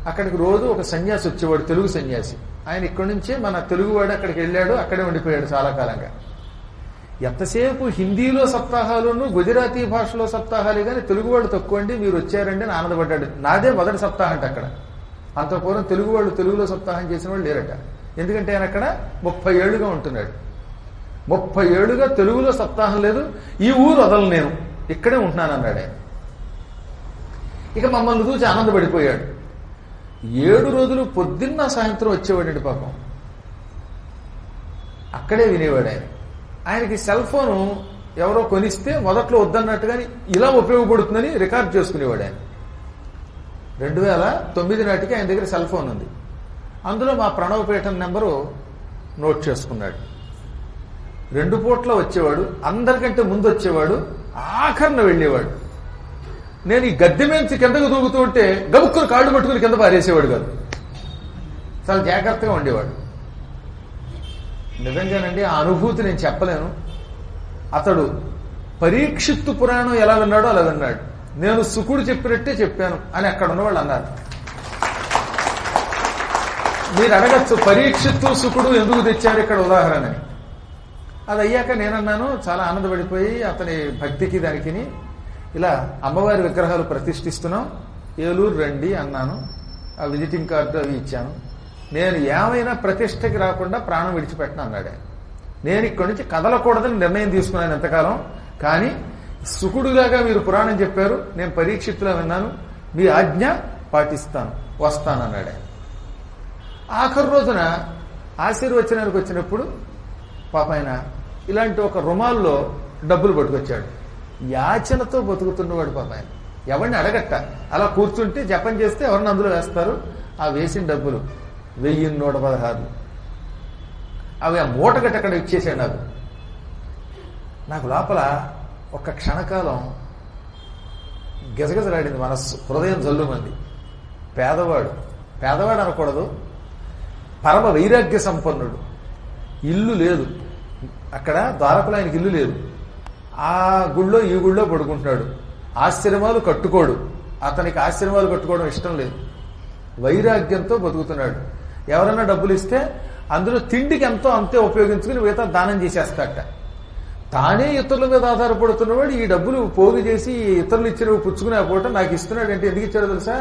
అక్కడికి రోజు ఒక సన్యాసి వచ్చేవాడు, తెలుగు సన్యాసి. ఆయన ఇక్కడి నుంచే మన తెలుగువాడు అక్కడికి వెళ్ళాడు, అక్కడే ఉండిపోయాడు చాలా కాలంగా. ఎంతసేపు హిందీలో సప్తాహాలను గుజరాతీ భాషలో సప్తాహాలు కానీ తెలుగువాళ్ళు తక్కువ అండి, మీరు వచ్చారండి అని ఆనందపడ్డాడు. నాదే మొదటి సప్తాహం అంట అక్కడ. అంత పూర్వం తెలుగువాళ్ళు తెలుగులో సప్తాహం చేసిన వాళ్ళు లేరట. ఎందుకంటే ఆయన అక్కడ 30 ఏళ్లుగా ఉంటున్నాడు. 30 ఏళ్లుగా తెలుగులో సప్తాహం లేదు, ఈ ఊరు వదలను, నేను ఇక్కడే ఉంటున్నాను అన్నాడు ఆయన. ఇక మమ్మల్ని చూసి ఆనందపడిపోయాడు. 7 రోజులు పొద్దున్న సాయంత్రం వచ్చేవాడండి పాపం. అక్కడే వినేవాడు ఆయన. ఆయనకి సెల్ ఫోను ఎవరో కొనిస్తే మొదట్లో వద్దన్నట్టుగాని ఇలా ఉపయోగపడుతుందని రికార్డ్ చేసుకునేవాడు ఆయన. 2009 నాటికి ఆయన దగ్గర సెల్ ఫోన్ ఉంది. అందులో మా ప్రణవపీఠం నెంబరు నోట్ చేసుకున్నాడు. 2 పూట్ల వచ్చేవాడు, అందరికంటే ముందు వచ్చేవాడు, ఆఖరణ వెళ్ళేవాడు. నేను ఈ గద్దె మేంచి కిందకు దూకుతూ ఉంటే గబుక్కుని కాళ్ళు పట్టుకుని కింద పారేసేవాడు కాదు. చాలా జాగ్రత్తగా ఉండేవాడు. నిజంగానండి ఆ అనుభూతి నేను చెప్పలేను. అతడు పరీక్షిత్తు పురాణం ఎలా విన్నాడో అలా విన్నాడు. నేను సుకుడు చెప్పినట్టే చెప్పాను అని అక్కడ ఉన్నవాళ్ళు అన్నారు. మీరు అడగచ్చు పరీక్షిత్తు సుకుడు ఎందుకు తెచ్చారు ఇక్కడ ఉదాహరణని. అది అయ్యాక నేనన్నాను, చాలా ఆనందపడిపోయి అతని భక్తికి దానికి, ఇలా అమ్మవారి విగ్రహాలు ప్రతిష్ఠిస్తున్నాం, ఏలూరు రండి అన్నాను. ఆ విజిటింగ్ కార్డు అవి ఇచ్చాను. నేను ఏమైనా ప్రతిష్టకి రాకుండా ప్రాణం విడిచిపెట్టను అన్నాడు. నేను ఇక్కడి నుంచి కదలకూడదని నిర్ణయం తీసుకున్నాను ఎంతకాలం. కానీ సుకుడులాగా మీరు పురాణం చెప్పారు, నేను పరీక్షిత్తులా విన్నాను, మీ ఆజ్ఞ పాటిస్తాను, వస్తానన్నాడు. ఆఖరి రోజున ఆశీర్వచనానికి వచ్చినప్పుడు పాప ఆయన ఇలాంటి ఒక రుమాల్లో డబ్బులు పట్టుకొచ్చాడు. యాచనతో బతుకుతున్నవాడు పాప ఆయన. ఎవరిని అడగట్ట, అలా కూర్చుంటే జపం చేస్తే ఎవరిని అందులో వేస్తారు. ఆ వేసిన డబ్బులు 1116 అవి ఆ మూటగట్ట అక్కడ ఇచ్చేసాడు నాకు. నాకు లోపల ఒక క్షణకాలం గజగజలాడింది మనస్సు, హృదయం జల్లుమంది. పేదవాడు అనకూడదు, పరమ వైరాగ్య సంపన్నుడు. ఇల్లు లేదు అక్కడ, ద్వారకలో ఆయనకి ఇల్లు లేదు. ఆ గుళ్ళో ఈ గుళ్ళో పడుకుంటున్నాడు. ఆశ్రమాలు కట్టుకోడు, అతనికి ఆశ్రమాలు కట్టుకోవడం ఇష్టం లేదు. వైరాగ్యంతో బతుకుతున్నాడు. ఎవరైనా డబ్బులు ఇస్తే అందులో తిండికి ఎంతో అంతే ఉపయోగించుకుని మిగతా దానం చేసేస్తాడట. తానే ఇతరుల మీద ఆధారపడుతున్నవాడు ఈ డబ్బులు పోగు చేసి ఇతరులు ఇచ్చినవి పుచ్చుకునే పూట నాకు ఇస్తున్నాడు అంటే ఎందుకు ఇచ్చాడో తెలుసా?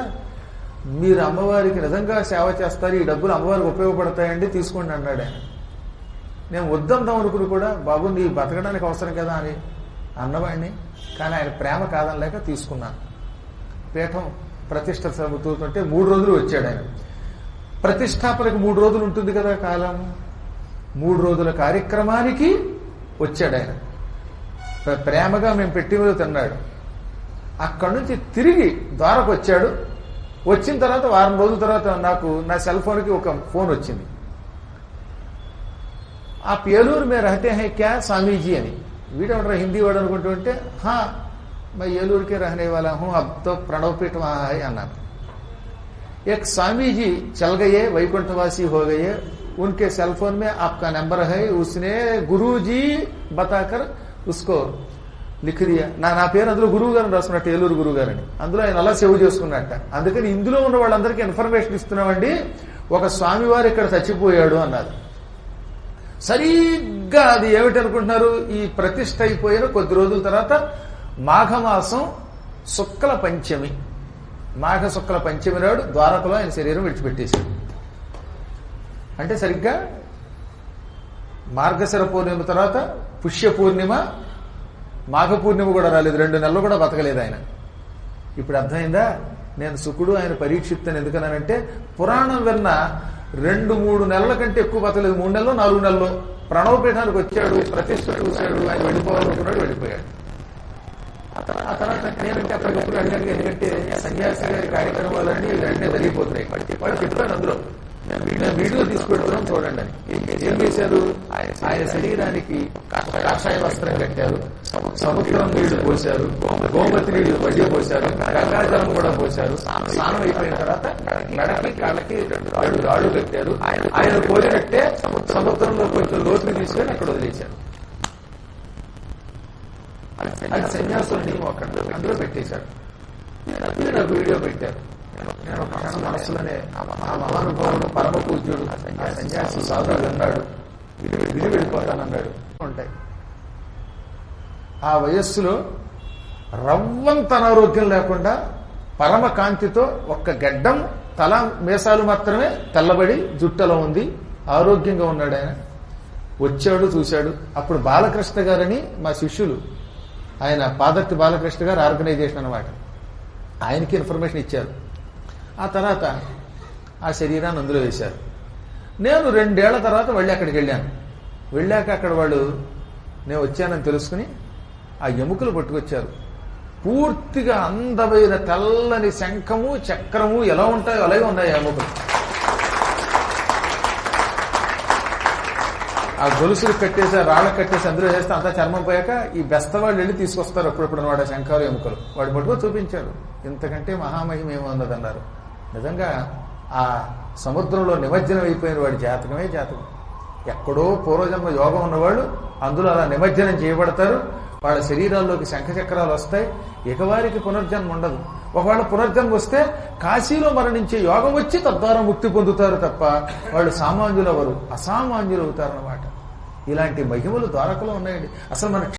మీరు అమ్మవారికి నిజంగా సేవ చేస్తారు, ఈ డబ్బులు అమ్మవారికి ఉపయోగపడతాయండి, తీసుకోండి అన్నాడు ఆయన. నేను వద్దందాం అనుకుని కూడా, బాబు నీ బతకడానికి అవసరం కదా అని అన్నవాడిని. కానీ ఆయన ప్రేమ కాదనలేక తీసుకున్నాను. పీఠం ప్రతిష్ట సాగుతుంటే 3 రోజులు వచ్చాడు ఆయన. ప్రతిష్టాపనకు 3 రోజులు ఉంటుంది కదా కాలం. 3 రోజుల కార్యక్రమానికి వచ్చాడు ఆయన. ప్రేమగా మేము పెట్టినలో తిన్నాడు. అక్కడి నుంచి తిరిగి ద్వారకు వచ్చాడు. వచ్చిన తర్వాత వారం రోజుల తర్వాత నాకు నా సెల్ ఫోన్కి ఒక ఫోన్ వచ్చింది. ఆ ఏలూరు మే రహతే హై క్యా స్వామీజీ అని. వీడెవడరా హిందీ వాడు అనుకుంటూ ఉంటే, హా मैं येलूर के रहने वाला हूं, अब तो प्रणवपीठ वहां है अన్నారు. एक स्वामी जी चल गए, वैकुंठवासी हो गए, उनके सेल फोन में आपका नंबर है, उसने गुरुजी बताकर उसको लिख दिया. నా పేరు అందులో గురువు గారిని రాసుకున్నట్టు, ఏలూరు గురువు గారని. అందులో ఆయన అలా సేవ్ చేసుకున్నట్ట. అందుకని ఇందులో ఉన్న వాళ్ళందరికీ ఇన్ఫర్మేషన్ ఇస్తున్నామండి, ఒక స్వామివారు ఇక్కడ చచ్చిపోయాడు అన్నారు. సరిగ్గా అది ఏమిటనుకుంటున్నారు, ఈ ప్రతిష్ఠ అయిపోయిన కొద్ది రోజుల తర్వాత మాఘమాసం శుక్ల పంచమి, మాఘ శుక్ల పంచమి నాడు ద్వారకలో ఆయన శరీరం విడిచిపెట్టేశాడు. అంటే సరిగ్గా మార్గశిర పూర్ణిమ తర్వాత పుష్య పూర్ణిమ, మాఘ పూర్ణిమ కూడా రాలేదు. 2 నెలలు కూడా బతకలేదు ఆయన. ఇప్పుడు అర్థమైందా నేను సుకుడు ఆయన పరీక్షిత్తని ఎందుకన్నానంటే, పురాణం విన్న 2-3 నెలల కంటే ఎక్కువ బతకలేదు. 3 నెలలు 4 నెలలు ప్రణవపీఠానికి వచ్చాడు, ప్రతిష్ఠ చూశాడు, ఆయన వెళ్ళిపోవాలనుకున్నాడు, వెళ్ళిపోయాడు. ఆ తర్వాత నేనంటే అప్పటికప్పుడు అడిగాను, ఎందుకంటే సన్యాసి గారి కార్యక్రమాలన్నీ వెంటనే జరిగిపోతున్నాయి. వాళ్ళు చెప్పాను అందులో నేను వీడియో తీసుకెడుతున్నాం చూడండి అని. ఏం చేశారు? ఆయన శరీరానికి కాషాయ వస్త్రం కట్టారు, సముద్రం నీళ్లు పోశారు, గోమతి నీళ్లు వడ్డీ పోశారు, గంగాజలం కూడా పోశారు. స్నానం అయిపోయిన తర్వాత మెడకి కాళ్ళకి రాళ్ళు కట్టారు. ఆయన కోరినట్టే సముద్రంలో కొంచెం లోతుకి తీసుకొని అక్కడ వదిలేశారు. అది సన్యాసుల నియమం. అక్కడ అందులో పెట్టేశాడు. నాకు వీడియో పెట్టారు. నేను మనస్సులోనే ఆ మహానుభావుడు పరమ పూజ్యుడు ఆ సన్యాసి సాధుడు అన్నాడు, విధి వెళ్ళిపోతానన్నాడు. ఉంటాయి ఆ వయస్సులో రవ్వంత అనారోగ్యం లేకుండా పరమ కాంతితో ఒక్క గడ్డం తల మేసాలు మాత్రమే తెల్లబడి జుట్టలో ఉంది, ఆరోగ్యంగా ఉన్నాడు. ఆయన వచ్చాడు, చూశాడు. అప్పుడు బాలకృష్ణ గారని మా శిష్యులు, ఆయన పాదర్తి బాలకృష్ణ గారు ఆర్గనైజేషన్ అనమాట, ఆయనకి ఇన్ఫర్మేషన్ ఇచ్చారు. ఆ తర్వాత ఆ శరీరాన్ని అందులో వేశారు. నేను 2 ఏళ్ల తర్వాత మళ్ళీ అక్కడికి వెళ్ళాను. వెళ్ళాక అక్కడ వాళ్ళు నేను వచ్చానని తెలుసుకుని ఆ ఎముకలు పట్టుకొచ్చారు. పూర్తిగా అందమైన తెల్లని శంఖము చక్రము ఎలా ఉంటాయో అలాగే ఉన్నాయి ఆ ఎముకలు. ఆ గొలుసులు కట్టేసి రాళ్ళకు కట్టేసి అందులో వేస్తే అంతా చర్మం పోయాక ఈ బెస్తవాళ్ళు వెళ్ళి తీసుకొస్తారు అప్పుడప్పుడు వాడు శంఖాలు ఎముకలు. వాడు పట్టుకో చూపించారు. ఇంతకంటే మహామహిమ ఏముందన్నారు. నిజంగా ఆ సముద్రంలో నిమజ్జనం అయిపోయిన వాడి జాతకమే జాతకం. ఎక్కడో పూర్వజన్మ యోగం ఉన్నవాళ్ళు అందులో అలా నిమజ్జనం చేయబడతారు. వాళ్ళ శరీరాల్లోకి శంఖచక్రాలు వస్తాయి. ఇక వారికి పునర్జన్మ ఉండదు. ఒకవేళ పునర్జన్మ వస్తే కాశీలో మరణించే యోగం వచ్చి తద్వారా ముక్తి పొందుతారు తప్ప వాళ్ళు సామాన్యులు ఎవరు, అసామాన్యులు అవుతారన్నమాట. ఇలాంటి మహిమలు ద్వారకలో ఉన్నాయండి. అసలు మన